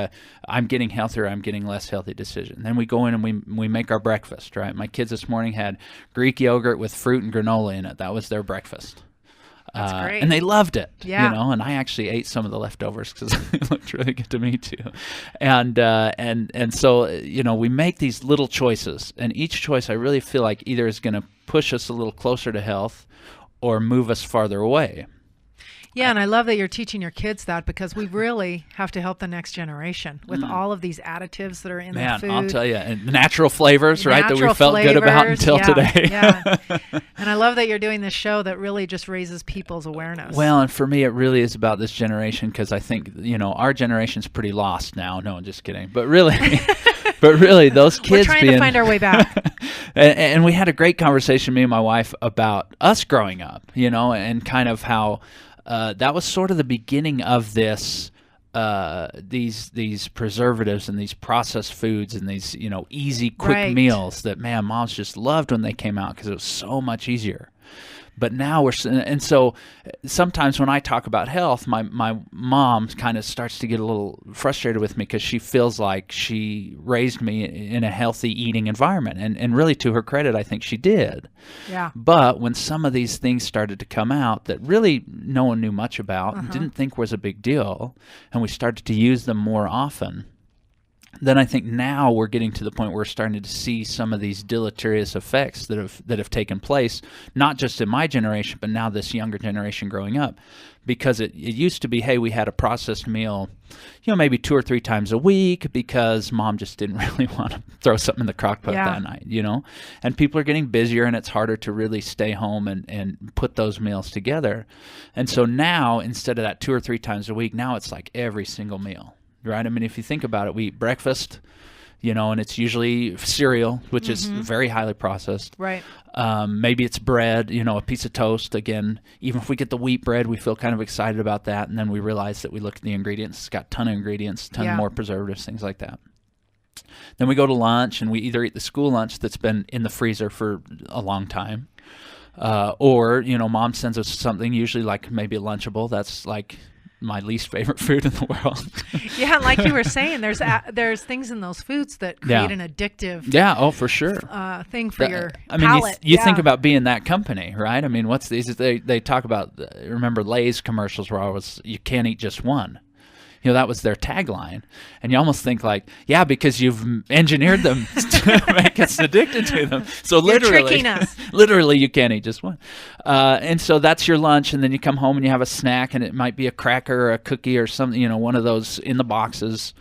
A: I'm getting healthier, I'm getting less healthy decision. Then we go in and we make our breakfast, right? My kids this morning had Greek yogurt with fruit and granola in it. That was their breakfast.
B: That's great.
A: And they loved it,
B: yeah.
A: And I actually ate some of the leftovers because it looked really good to me too. And so, we make these little choices, and each choice I really feel like either is going to push us a little closer to health or move us farther away.
B: Yeah, and I love that you're teaching your kids that, because we really have to help the next generation with all of these additives that are in the food.
A: I'll tell you, and natural flavors, right, that we felt good about until today.
B: Yeah, and I love that you're doing this show that really just raises people's awareness.
A: Well, and for me, it really is about this generation, because I think, our generation's pretty lost now. No, I'm just kidding. But really, those kids
B: we're trying to find our way back.
A: and we had a great conversation, me and my wife, about us growing up, and kind of how that was sort of the beginning of this, these preservatives and these processed foods and these, easy, quick meals that, man, moms just loved when they came out because it was so much easier. But now and so sometimes when I talk about health, my mom kind of starts to get a little frustrated with me because she feels like she raised me in a healthy eating environment. And really, to her credit, I think she did.
B: Yeah.
A: But when some of these things started to come out that really no one knew much about, and didn't think was a big deal, and we started to use them more often, then I think now we're getting to the point where we're starting to see some of these deleterious effects that have taken place, not just in my generation, but now this younger generation growing up. Because it used to be, hey, we had a processed meal, maybe 2 or 3 times a week because mom just didn't really want to throw something in the crock pot that night, And people are getting busier, and it's harder to really stay home and put those meals together. And so now, instead of that 2 or 3 times a week, now it's like every single meal. Right? I mean, if you think about it, we eat breakfast, and it's usually cereal, which is very highly processed.
B: Right.
A: Maybe it's bread, a piece of toast. Again, even if we get the wheat bread, we feel kind of excited about that. And then we realize that we look at the ingredients. It's got a ton of ingredients, a ton more preservatives, things like that. Then we go to lunch, and we either eat the school lunch that's been in the freezer for a long time, or, mom sends us something, usually like maybe a Lunchable. That's like my least favorite food in the world.
B: Yeah, like you were saying, there's things in those foods that create an addictive
A: for sure
B: thing for your
A: palate. You think about being that company, right? I mean, what's these? They talk about, remember Lay's commercials where you can't eat just one. That was their tagline. And you almost think like, yeah, because you've engineered them to make us addicted to them. So
B: You're tricking us.
A: Literally, you can't eat just one. And so that's your lunch, and then you come home and you have a snack, and it might be a cracker or a cookie or something, one of those in the boxes.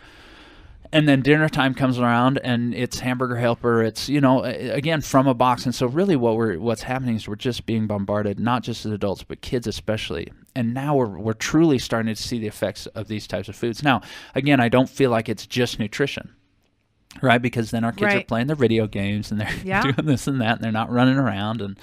A: And then dinner time comes around, and it's Hamburger Helper. It's, again, from a box. And so really what's happening is we're just being bombarded, not just as adults, but kids especially. And now we're truly starting to see the effects of these types of foods. Now, again, I don't feel like it's just nutrition. right? Because then our kids are
B: Right.
A: playing their video games and they're
B: Yeah.
A: doing this and that, and they're not running around. And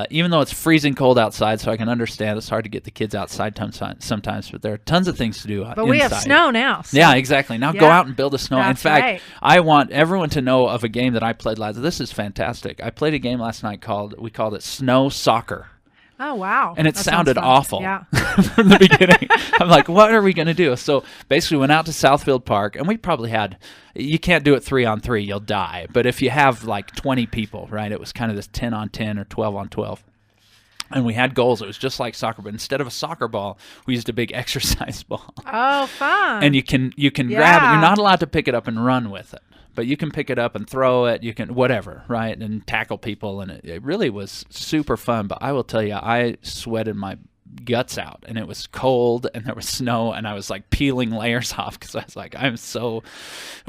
A: even though it's freezing cold outside, so I can understand it's hard to get the kids outside sometimes, but there are tons of things to do
B: But we have
A: inside.
B: snow now. So.
A: Yeah, exactly. Now go
B: Yeah.
A: out and build a snow. In
B: That's
A: fact,
B: right.
A: I want everyone to know of a game that I played last. This is fantastic. I played a game last night we called it Snow Soccer.
B: Oh, wow.
A: And it
B: That sounds
A: sounded
B: fun.
A: awful
B: Yeah.
A: from the beginning. I'm like, what are we going to do? So basically went out to Southfield Park, and we probably had, you can't do it 3-on-3, you'll die. But if you have like 20 people, right, it was kind of this 10-on-10 or 12-on-12. And we had goals. It was just like soccer, but instead of a soccer ball, we used a big exercise ball.
B: Oh, fun.
A: And you can grab it.
B: Yeah.
A: You're not allowed to pick it up and run with it, but you can pick it up and throw it. You can whatever, right, and tackle people. And it really was super fun. But I will tell you, I sweated my guts out, and it was cold, and there was snow, and I was like peeling layers off because I was like, I'm so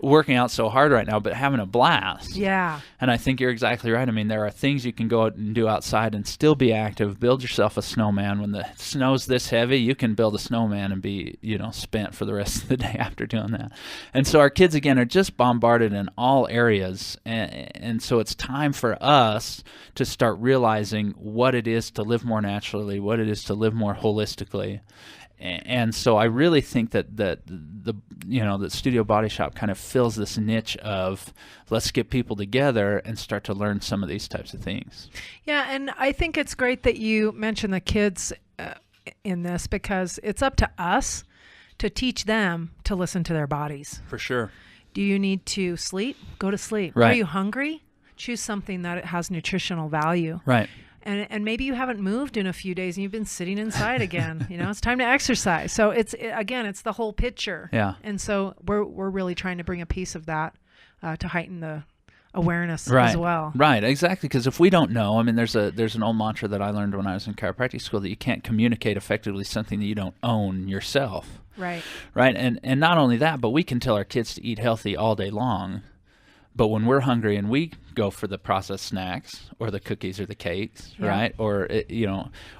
A: working out so hard right now, but having a blast.
B: Yeah.
A: And I think you're exactly right. I mean, there are things you can go out and do outside and still be active. Build yourself a snowman. When the snow's this heavy, you can build a snowman and be, spent for the rest of the day after doing that. And so our kids, again, are just bombarded in all areas. And so it's time for us to start realizing what it is to live more naturally, what it is to live more holistically. And so I really think that the Studio Body Shop kind of fills this niche of let's get people together and start to learn some of these types of things.
B: Yeah, and I think it's great that you mention the kids in this, because it's up to us to teach them to listen to their bodies.
A: For sure.
B: Do you need to sleep? Go to sleep.
A: Right.
B: Are you hungry? Choose something that has nutritional value.
A: Right.
B: And maybe you haven't moved in a few days and you've been sitting inside again. It's time to exercise. So it's the whole picture.
A: Yeah.
B: And so we're really trying to bring a piece of that to heighten the awareness
A: Right.
B: as well.
A: Right, exactly. Because if we don't know, I mean, there's an old mantra that I learned when I was in chiropractic school that you can't communicate effectively something that you don't own yourself.
B: Right.
A: Right, and not only that, but we can tell our kids to eat healthy all day long. But when we're hungry and we go for the processed snacks or the cookies or the cakes,
B: Yeah.
A: right? Or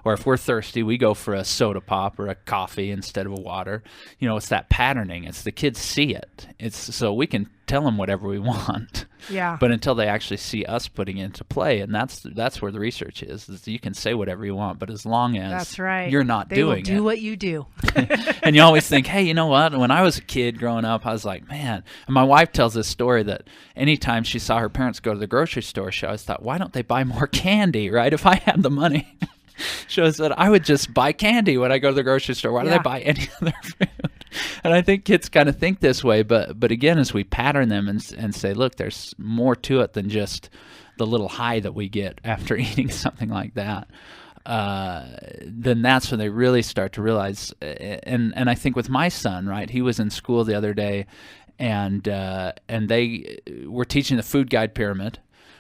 A: or if we're thirsty, we go for a soda pop or a coffee instead of a water. It's that patterning. It's the kids see it. It's so we can tell them whatever we want.
B: Yeah.
A: But until they actually see us putting it into play, and that's where the research is you can say whatever you want, but as long as
B: That's right.
A: you're not
B: They
A: doing
B: will do
A: it.
B: what you do.
A: And you always think, hey, you know what? When I was a kid growing up, I was like, man. And my wife tells this story that anytime she saw her parents go to the grocery store, she always thought, why don't they buy more candy, right? If I had the money, she always said, I would just buy candy when I go to the grocery store. Why do they buy any other food? And I think kids kind of think this way, but again, as we pattern them and say, look, there's more to it than just the little high that we get after eating something like that. Then that's when they really start to realize. And I think with my son, right, he was in school the other day, and they were teaching the food guide pyramid,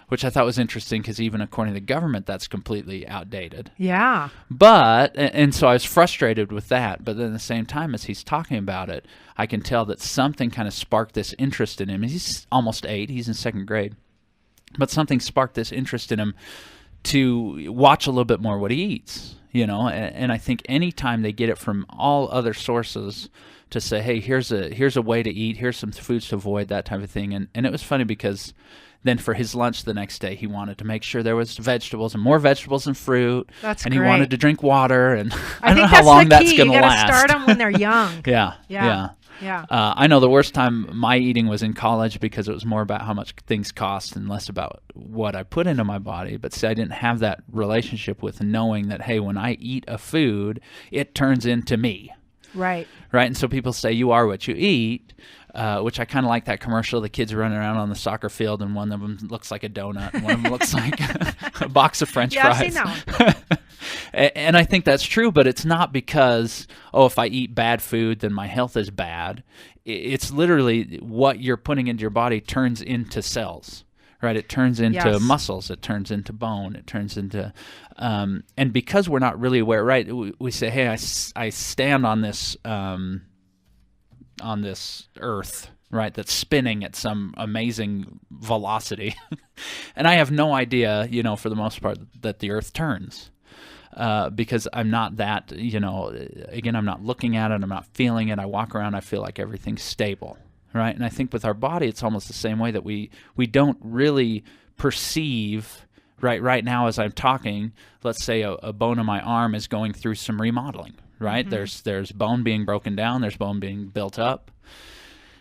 A: which I thought was interesting because even according to the government, that's completely outdated.
B: Yeah.
A: But, and so I was frustrated with that, but then at the same time as he's talking about it, I can tell that something kind of sparked this interest in him. He's almost 8, he's in 2nd grade, but something sparked this interest in him to watch a little bit more what he eats, and I think anytime they get it from all other sources to say, hey, here's a way to eat, here's some foods to avoid, that type of thing. And it was funny because then for his lunch the next day, he wanted to make sure there was vegetables and more vegetables and fruit.
B: That's
A: and
B: great.
A: he wanted to drink water. And I don't know
B: think
A: how
B: that's
A: long
B: the
A: that's
B: key.
A: going to
B: You
A: last.
B: gotta start them when they're young.
A: Yeah.
B: Yeah.
A: I know the worst time my eating was in college because it was more about how much things cost and less about what I put into my body. But see, I didn't have that relationship with knowing that, hey, when I eat a food, it turns into me.
B: Right.
A: Right. And so people say you are what you eat, which I kind of like that commercial. The kids are running around on the soccer field and one of them looks like a donut and one of them looks like a box of French fries.
B: I've seen that one.
A: And I think that's true, but it's not because, if I eat bad food, then my health is bad. It's literally what you're putting into your body turns into cells. Right, it turns into muscles, it turns into bone, it turns into, and because we're not really aware, right? We say, hey, I stand on this earth, right, that's spinning at some amazing velocity, and I have no idea, for the most part, that the earth turns. Because I'm not that, again, I'm not looking at it, I'm not feeling it. I walk around, I feel like everything's stable. right? And I think with our body, it's almost the same way, that we don't really perceive, right now as I'm talking, let's say a bone in my arm is going through some remodeling, right? There's bone being broken down, there's bone being built up.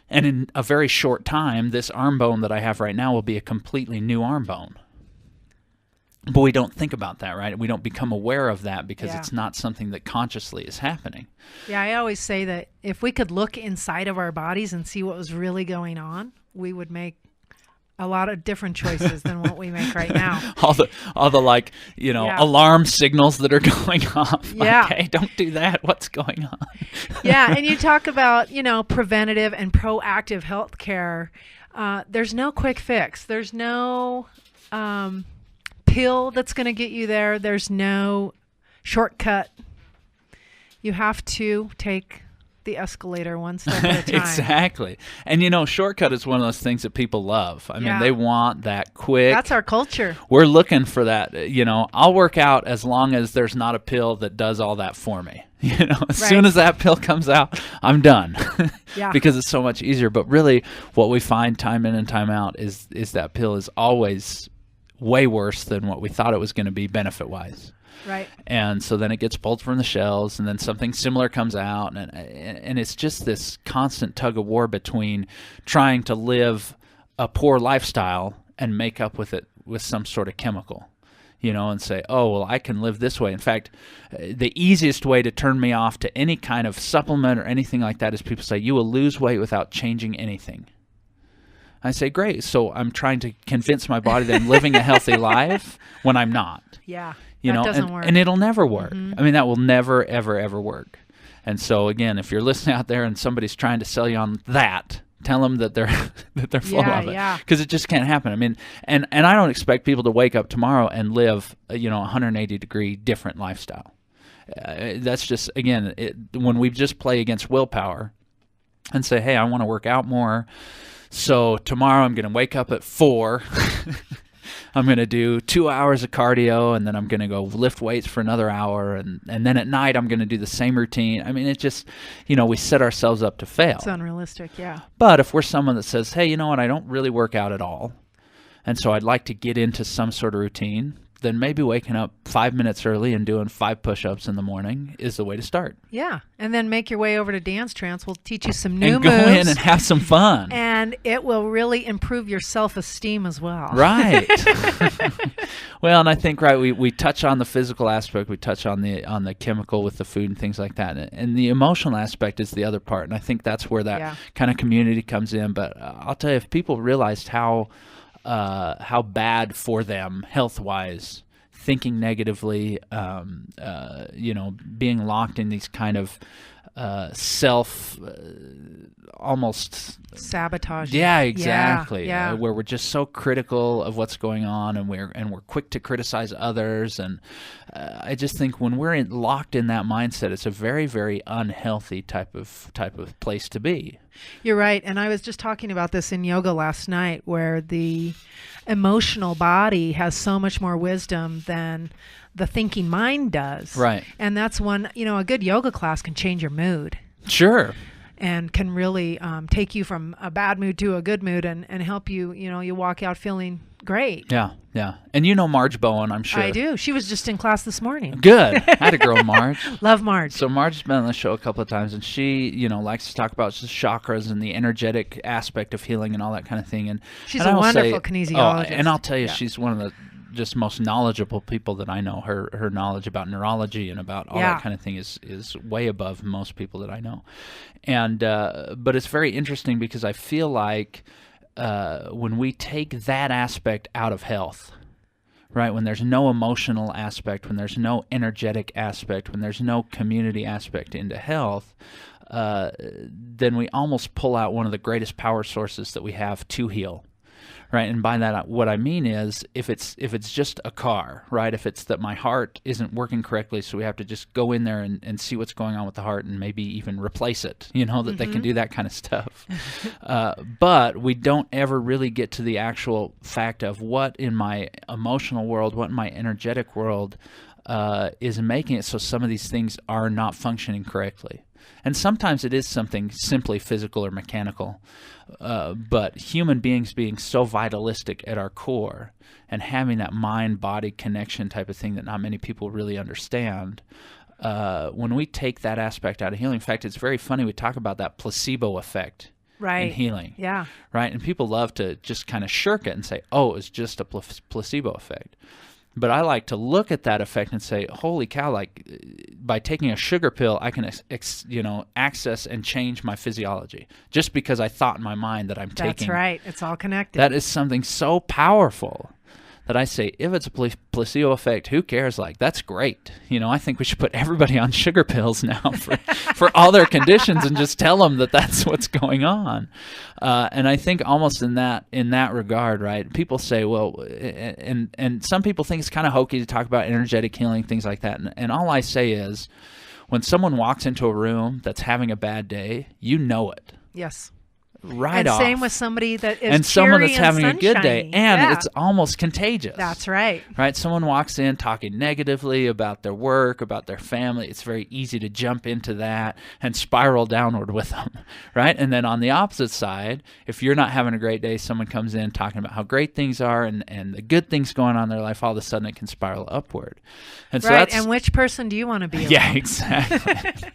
A: And in a very short time, this arm bone that I have right now will be a completely new arm bone. But we don't think about that, right? We don't become aware of that because it's not something that consciously is happening.
B: Yeah, I always say that if we could look inside of our bodies and see what was really going on, we would make a lot of different choices than what we make right now.
A: all the like, alarm signals that are going off.
B: Yeah.
A: Like, hey, don't do that. What's going on?
B: Yeah, and you talk about, preventative and proactive health care. There's no quick fix. There's no pill that's going to get you there. There's no shortcut. You have to take the escalator one step at a time.
A: Exactly. And shortcut is one of those things that people love. I mean, they want that quick.
B: That's our culture.
A: We're looking for that. I'll work out as long as there's not a pill that does all that for me. As soon as that pill comes out, I'm done. Because it's so much easier. But really, what we find time in and time out is that pill is always way worse than what we thought it was going to be benefit-wise.
B: Right.
A: And so then it gets pulled from the shelves, and then something similar comes out, and it's just this constant tug of war between trying to live a poor lifestyle and make up with it with some sort of chemical, and say, oh, well, I can live this way. In fact, the easiest way to turn me off to any kind of supplement or anything like that is people say, you will lose weight without changing anything. I say, great. So I'm trying to convince my body that I'm living a healthy life when I'm not.
B: Yeah. That doesn't work.
A: And it'll never work. I mean, that will never, ever, ever work. And so, again, if you're listening out there and somebody's trying to sell you on that, tell them that they're full of it.
B: Yeah.
A: Because it just can't happen. I mean, and I don't expect people to wake up tomorrow and live, 180-degree different lifestyle. That's just, again, when we just play against willpower and say, hey, I want to work out more. So tomorrow I'm going to wake up at 4. I'm going to do 2 hours of cardio, and then I'm going to go lift weights for another hour, and then at night I'm going to do the same routine. I mean, it just, we set ourselves up to fail.
B: It's unrealistic, yeah.
A: But if we're someone that says, hey, you know what, I don't really work out at all, and so I'd like to get into some sort of routine, then maybe waking up 5 minutes early and doing 5 push-ups in the morning is the way to start.
B: Yeah, and then make your way over to Dance Trance. We'll teach you some new
A: moves.
B: And
A: go in and have some fun.
B: And it will really improve your self-esteem as well.
A: Right. Well, and I think, we touch on the physical aspect. We touch on the chemical with the food and things like that. And the emotional aspect is the other part. And I think that's where that kind of community comes in. But I'll tell you, if people realized how bad for them health-wise, thinking negatively, being locked in these kind of almost
B: sabotage.
A: Yeah, exactly.
B: Yeah.
A: Where we're just so critical of what's going on, and we're quick to criticize others. And I just think when we're locked in that mindset, it's a very, very unhealthy type of place to be.
B: You're right. And I was just talking about this in yoga last night, where the emotional body has so much more wisdom than the thinking mind does.
A: Right.
B: And that's one, a good yoga class can change your mood.
A: Sure.
B: And can really take you from a bad mood to a good mood and help you, you walk out feeling great.
A: Yeah. And Marge Bowen, I'm sure.
B: I do. She was just in class this morning.
A: Good. I had a girl, Marge.
B: Love Marge.
A: So Marge has been on the show a couple of times, and she, likes to talk about just chakras and the energetic aspect of healing and all that kind of thing. And
B: she's a wonderful kinesiologist.
A: And I'll tell you, she's one of the just most knowledgeable people that I know. Her knowledge about neurology and about all that kind of thing is way above most people that I know. And but it's very interesting because I feel like when we take that aspect out of health, right, when there's no emotional aspect, when there's no energetic aspect, when there's no community aspect into health, then we almost pull out one of the greatest power sources that we have to heal. Right, and by that, what I mean is, if it's just a car, right? If it's that my heart isn't working correctly, so we have to just go in there and see what's going on with the heart, and maybe even replace it. That they can do that kind of stuff. But we don't ever really get to the actual fact of what in my emotional world, what in my energetic world, is making it so some of these things are not functioning correctly. And sometimes it is something simply physical or mechanical, but human beings being so vitalistic at our core and having that mind-body connection type of thing that not many people really understand, when we take that aspect out of healing, in fact, it's very funny, we talk about that placebo effect in healing.
B: Yeah.
A: Right? And people love to just kind of shirk it and say, oh, it's just a placebo effect. But I like to look at that effect and say, holy cow, like by taking a sugar pill, I can access and change my physiology just because I thought in my mind that I'm taking.
B: That's right. It's all connected.
A: That is something so powerful that I say, if it's a placebo effect, who cares? Like, that's great. I think we should put everybody on sugar pills now for all their conditions and just tell them that that's what's going on. And I think almost in that regard, right, people say, well, and some people think it's kind of hokey to talk about energetic healing, things like that. And all I say is, when someone walks into a room that's having a bad day, you know it.
B: Yes.
A: Right off.
B: And same with somebody that is
A: and someone that's having
B: sunshiny.
A: a good day, and it's almost contagious.
B: That's right.
A: Right? Someone walks in talking negatively about their work, about their family. It's very easy to jump into that and spiral downward with them, right? And then on the opposite side, if you're not having a great day, someone comes in talking about how great things are and the good things going on in their life, all of a sudden it can spiral upward. And so
B: right, and which person do you want to be?
A: Yeah, exactly.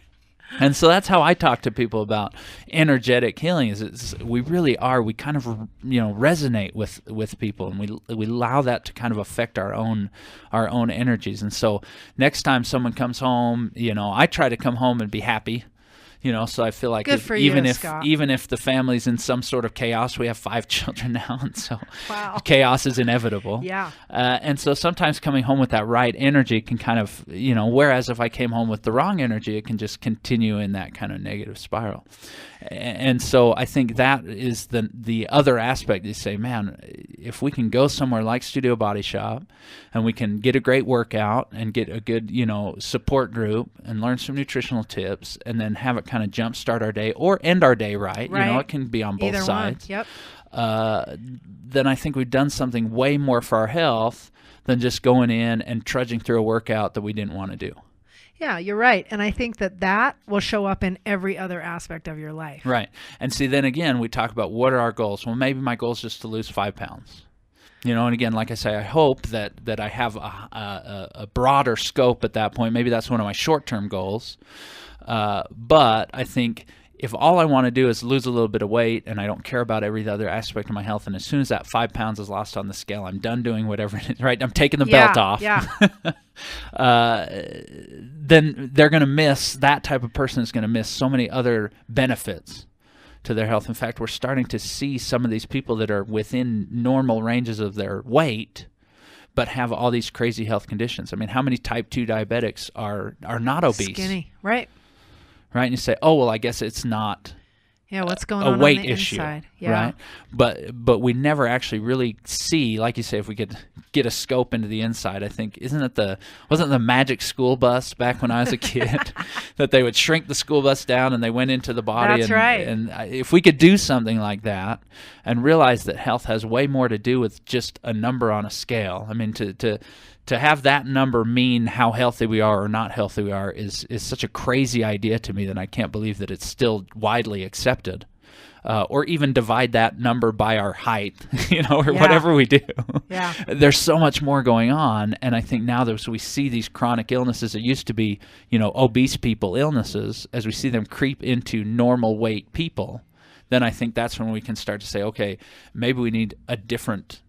A: And so that's how I talk to people about energetic healing. We really are. We kind of resonate with people, and we allow that to kind of affect our own energies. And so next time someone comes home, I try to come home and be happy. So I feel like even if the family's in some sort of chaos, we have 5 children now, and so chaos is inevitable.
B: Yeah.
A: And so sometimes coming home with that right energy can kind of, whereas if I came home with the wrong energy, it can just continue in that kind of negative spiral. And so I think that is the other aspect. You say, man, if we can go somewhere like Studio Body Shop and we can get a great workout and get a good, support group and learn some nutritional tips and then have it kind of jumpstart our day or end our day right. It can be on both
B: Either
A: sides.
B: One. Yep.
A: Then I think we've done something way more for our health than just going in and trudging through a workout that we didn't want to do.
B: Yeah, you're right. And I think that will show up in every other aspect of your life.
A: Right. And see, then again, we talk about what are our goals. Well, maybe my goal is just to lose 5 pounds. And again, like I say, I hope that I have a broader scope at that point. Maybe that's one of my short-term goals. But I think if all I want to do is lose a little bit of weight and I don't care about every other aspect of my health, and as soon as that 5 pounds is lost on the scale, I'm done doing whatever it is, right? I'm taking the belt off.
B: Yeah.
A: Then they're going to miss, that type of person is going to miss so many other benefits to their health. In fact, we're starting to see some of these people that are within normal ranges of their weight but have all these crazy health conditions. I mean, how many type 2 diabetics are not obese?
B: Skinny, right.
A: Right, and you say, oh, well, I guess it's not
B: what's going
A: a
B: on
A: weight
B: on the
A: issue,
B: inside. Yeah.
A: right? But we never actually really see, like you say, if we could get a scope into the inside. I think wasn't the magic school bus back when I was a kid that they would shrink the school bus down and they went into the body.
B: That's right.
A: And if we could do something like that and realize that health has way more to do with just a number on a scale. I mean, to have that number mean how healthy we are or not healthy we are is such a crazy idea to me that I can't believe that it's still widely accepted. Or even divide that number by our height, or whatever we do.
B: Yeah.
A: There's so much more going on, and I think now that we see these chronic illnesses that used to be, obese people illnesses, as we see them creep into normal weight people, then I think that's when we can start to say, okay, maybe we need a different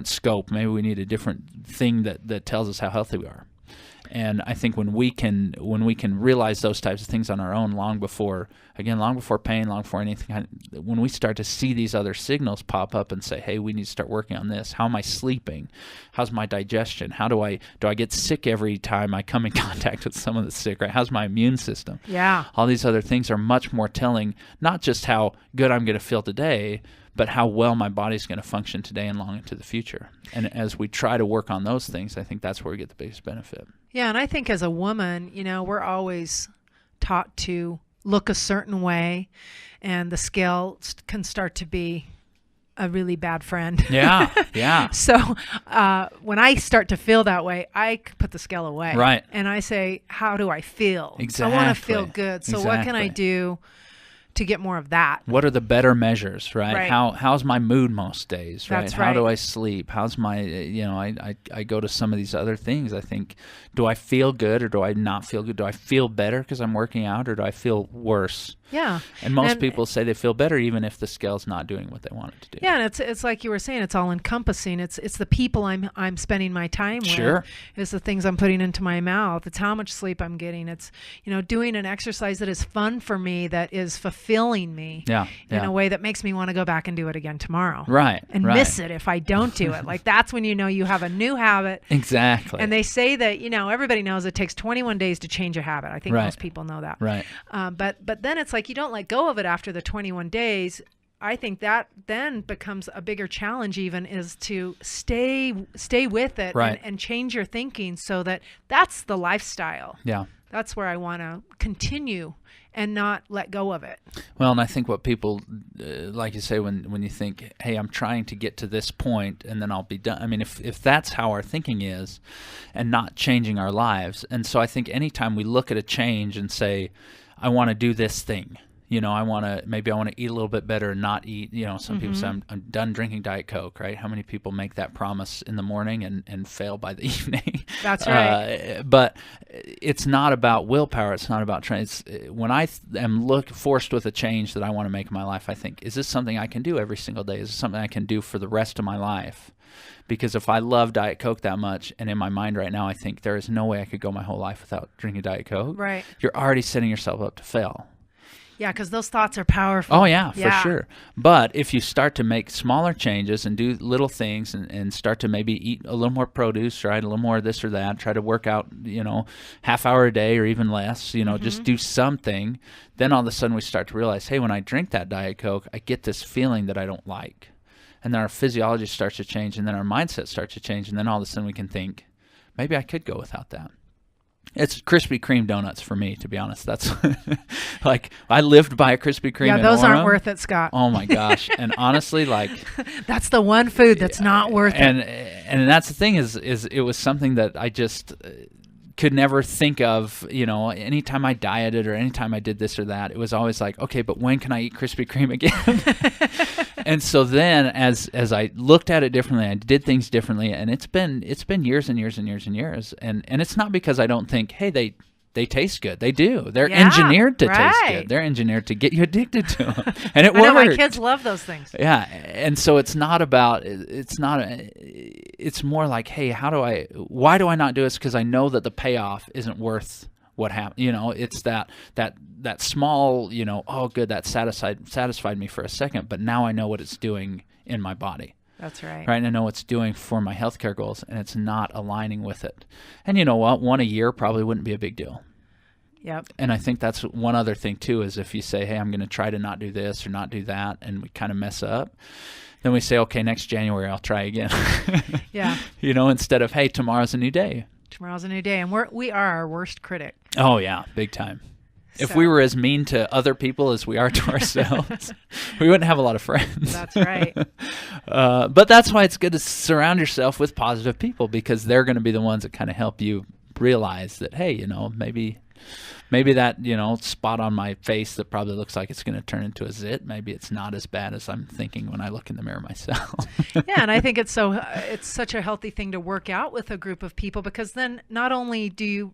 A: scope. Maybe we need a different thing that tells us how healthy we are. And I think when we can realize those types of things on our own, long before pain, long before anything, when we start to see these other signals pop up and say, hey, we need to start working on this. How am I sleeping? How's my digestion? How do I get sick every time I come in contact with someone that's sick, right? How's my immune system?
B: Yeah.
A: All these other things are much more telling, not just how good I'm going to feel today, but how well my body's going to function today and long into the future. And as we try to work on those things, I think that's where we get the biggest benefit.
B: Yeah, and I think as a woman, we're always taught to look a certain way, and the scale can start to be a really bad friend.
A: Yeah, yeah.
B: So when I start to feel that way, I put the scale away.
A: Right.
B: And I say, how do I feel?
A: Exactly.
B: I want to feel good. So what can I do to get more of that?
A: What are the better measures, right?
B: Right.
A: How's my mood most days, right?
B: That's
A: How do
B: right.
A: I sleep? How's my, I go to some of these other things. I think, do I feel good or do I not feel good? Do I feel better because I'm working out, or do I feel worse?
B: Yeah.
A: And most people say they feel better even if the scale's not doing what they want it to do.
B: Yeah, and it's like you were saying, it's all encompassing. It's the people I'm spending my time
A: Sure.
B: with. It's the things I'm putting into my mouth. It's how much sleep I'm getting. It's doing an exercise that is fun for me, that is fulfilling me in a way that makes me want to go back and do it again tomorrow.
A: Right.
B: And miss it if I don't do it. Like, that's when you have a new habit.
A: Exactly.
B: And they say that everybody knows it takes 21 days to change a habit. I think most people know that.
A: Right.
B: But then it's like you don't let go of it after the 21 days. I think that then becomes a bigger challenge, even, is to stay with it and change your thinking so that's the lifestyle.
A: Yeah.
B: That's where I want to continue and not let go of it.
A: Well, and I think what people, like you say, when you think, hey, I'm trying to get to this point and then I'll be done. I mean, if that's how our thinking is and not changing our lives. And so I think anytime we look at a change and say, I want to do this thing, maybe I want to eat a little bit better and not eat, some people say I'm done drinking Diet Coke, right? How many people make that promise in the morning and fail by the evening?
B: That's right.
A: But it's not about willpower. It's not about trying. When I am forced with a change that I want to make in my life, I think, is this something I can do every single day? Is this something I can do for the rest of my life? Because if I love Diet Coke that much, and in my mind right now I think there is no way I could go my whole life without drinking Diet Coke,
B: right,
A: you're already setting yourself up to fail.
B: Yeah, because those thoughts are powerful.
A: Oh, yeah, for sure. But if you start to make smaller changes and do little things and start to maybe eat a little more produce, right, a little more of this or that, try to work out, half hour a day or even less, just do something, then all of a sudden we start to realize, hey, when I drink that Diet Coke, I get this feeling that I don't like. And then our physiology starts to change, and then our mindset starts to change, and then all of a sudden we can think, maybe I could go without that. It's Krispy Kreme donuts for me, to be honest. That's like, I lived by a Krispy Kreme.
B: Yeah,
A: in
B: those
A: Orem.
B: aren't worth it, Scott.
A: Oh my gosh! And honestly, like,
B: that's the one food that's not worth it.
A: And that's the thing is it was something that I just could never think of. Anytime I dieted or anytime I did this or that, it was always like, okay, but when can I eat Krispy Kreme again? And so then, as I looked at it differently, I did things differently, and it's been years and years and years and years, and it's not because I don't think, hey, they taste good. They do. They're engineered to taste good. They're engineered to get you addicted to them, and it works.
B: I know, my kids love those things.
A: Yeah, and so it's not about. It's more like, hey, why do I not do this? Because I know that the payoff isn't worth what happened. It's that small, oh, good, that satisfied me for a second, but now I know what it's doing in my body.
B: That's right.
A: Right, and I know what it's doing for my healthcare goals, and it's not aligning with it. And you know what? One a year probably wouldn't be a big deal.
B: Yep.
A: And I think that's one other thing too, is if you say, hey, I'm going to try to not do this or not do that, and we kind of mess up, then we say, okay, next January I'll try again.
B: Yeah.
A: Instead of, hey, tomorrow's a new day.
B: Tomorrow's a new day, and we are our worst critic.
A: Oh yeah, big time. If we were as mean to other people as we are to ourselves, we wouldn't have a lot of friends.
B: That's right.
A: But that's why it's good to surround yourself with positive people, because they're going to be the ones that kind of help you realize that, hey, maybe that, spot on my face that probably looks like it's going to turn into a zit, maybe it's not as bad as I'm thinking when I look in the mirror myself.
B: Yeah, and I think it's such a healthy thing to work out with a group of people, because then not only do you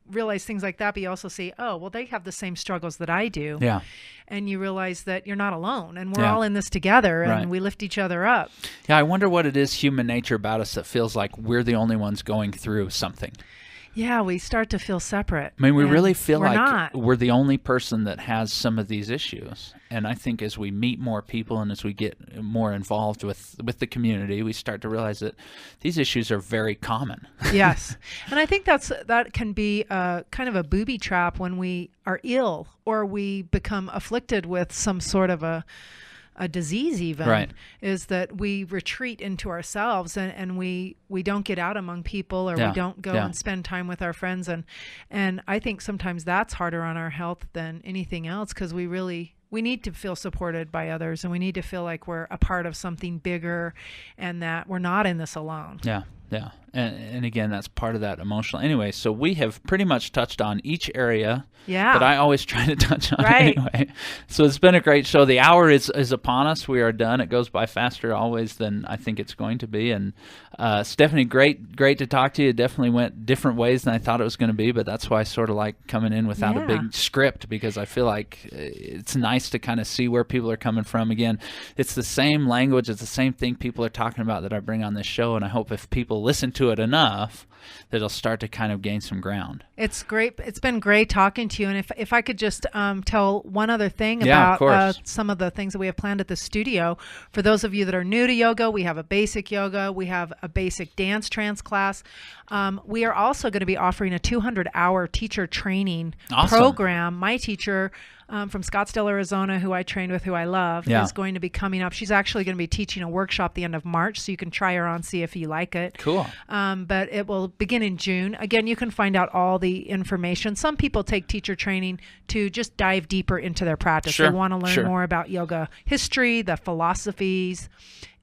B: realize things like that, but you also see, oh, well, they have the same struggles that I do.
A: Yeah.
B: And you realize that you're not alone, and we're all in this together, and we lift each other up.
A: Yeah, I wonder what it is, human nature about us, that feels like we're the only ones going through something.
B: Yeah, we start to feel separate.
A: I mean, we really feel like
B: not.
A: We're the only person that has some of these issues. And I think as we meet more people and as we get more involved with the community, we start to realize that these issues are very common.
B: Yes. And I think that can be kind of a booby trap when we are ill or we become afflicted with some sort of a a disease even,
A: Right.
B: is that we retreat into ourselves and we don't get out among people, or
A: Yeah.
B: we don't go
A: Yeah.
B: and spend time with our friends. And I think sometimes that's harder on our health than anything else, because we need to feel supported by others, and we need to feel like we're a part of something bigger and that we're not in this alone.
A: Yeah. Yeah. And again, that's part of that emotional. Anyway, so we have pretty much touched on each area that I always try to touch on anyway. So it's been a great show. The hour is upon us. We are done. It goes by faster always than I think it's going to be. And Stephanie, great to talk to you. It definitely went different ways than I thought it was going to be, but that's why I sort of like coming in without a big script, because I feel like it's nice to kind of see where people are coming from. Again, it's the same language. It's the same thing people are talking about that I bring on this show, and I hope if people listen to it enough that it'll start to kind of gain some ground. It's great. It's been great talking to you. And if I could just tell one other thing about some of the things that we have planned at the studio. For those of you that are new to yoga, we have a basic yoga. We have a basic dance trance class. We are also going to be offering a 200-hour teacher training program. My teacher from Scottsdale, Arizona, who I trained with, who I love, is going to be coming up. She's actually going to be teaching a workshop the end of March, so you can try her on, see if you like it. Cool. But it will begin in June. Again, you can find out all the information. Some people take teacher training to just dive deeper into their practice. They want to learn more about yoga history, the philosophies,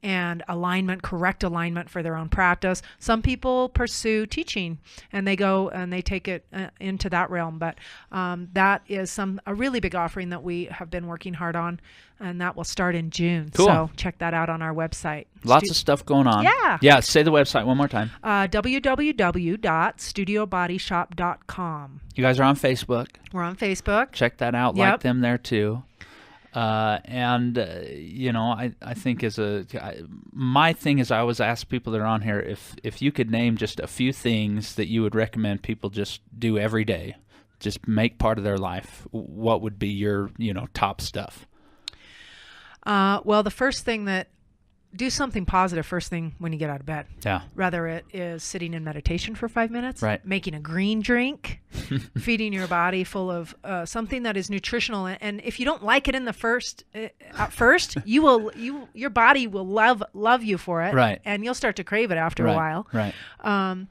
A: and alignment, correct alignment for their own practice. Some people pursue teaching and they go and they take it into that realm. But that is a really big offering that we have been working hard on, and that will start in June. Cool. So check that out on our website. Lots of stuff going on. Yeah. Say the website one more time. www.studiobodyshop.com. You guys are on Facebook. We're on Facebook. Check that out. Like them there too. I think my thing is I always ask people that are on here if you could name just a few things that you would recommend people just do every day, just make part of their life, what would be your top stuff? Well, the first thing do something positive first thing when you get out of bed. Yeah. Whether it is sitting in meditation for 5 minutes, making a green drink, feeding your body full of something that is nutritional. And if you don't like it in the at first, your body will love you for it. Right. And you'll start to crave it after a while. Right. And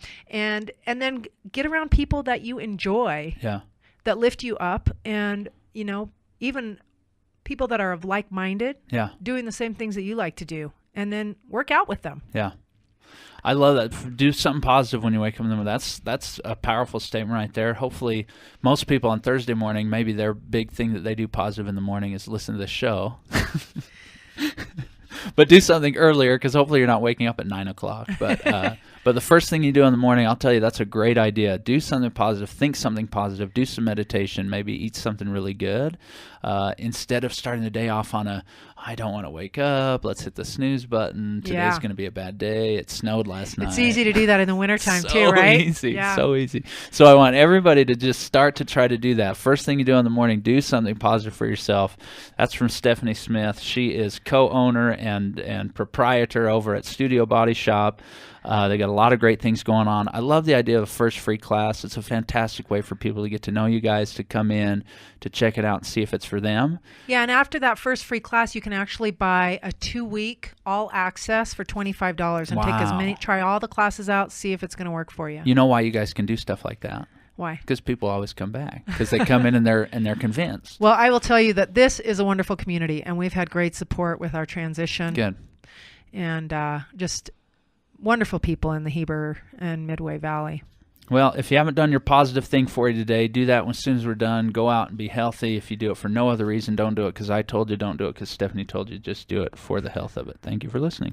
A: then get around people that you enjoy. Yeah. That lift you up, and even people that are of like-minded. Yeah. Doing the same things that you like to do. And then work out with them. Yeah. I love that. Do something positive when you wake up in the morning. That's a powerful statement right there. Hopefully, most people on Thursday morning, maybe their big thing that they do positive in the morning is listen to this show. But do something earlier, because hopefully you're not waking up at 9 o'clock. But the first thing you do in the morning, I'll tell you, that's a great idea. Do something positive. Think something positive. Do some meditation. Maybe eat something really good. Instead of starting the day off on I don't want to wake up, let's hit the snooze button. Today's going to be a bad day. It snowed last night. It's easy to do that in the wintertime too, right? So easy. So I want everybody to just start to try to do that. First thing you do in the morning, do something positive for yourself. That's from Stephanie Smith. She is co-owner and proprietor over at Studio Body Shop. They got a lot of great things going on. I love the idea of a first free class. It's a fantastic way for people to get to know you guys, to come in, to check it out and see if it's for them. Yeah, and after that first free class, you can actually buy a 2-week all access for $25 and try all the classes out, see if it's going to work for you. You know why you guys can do stuff like that? Why? Because people always come back, because they come in and they're convinced. Well, I will tell you that this is a wonderful community, and we've had great support with our transition. Good. And just wonderful people in the Heber and Midway Valley. Well, if you haven't done your positive thing for you today, do that as soon as we're done. Go out and be healthy. If you do it for no other reason, don't do it because I told you. Don't do it because Stephanie told you. Just do it for the health of it. Thank you for listening.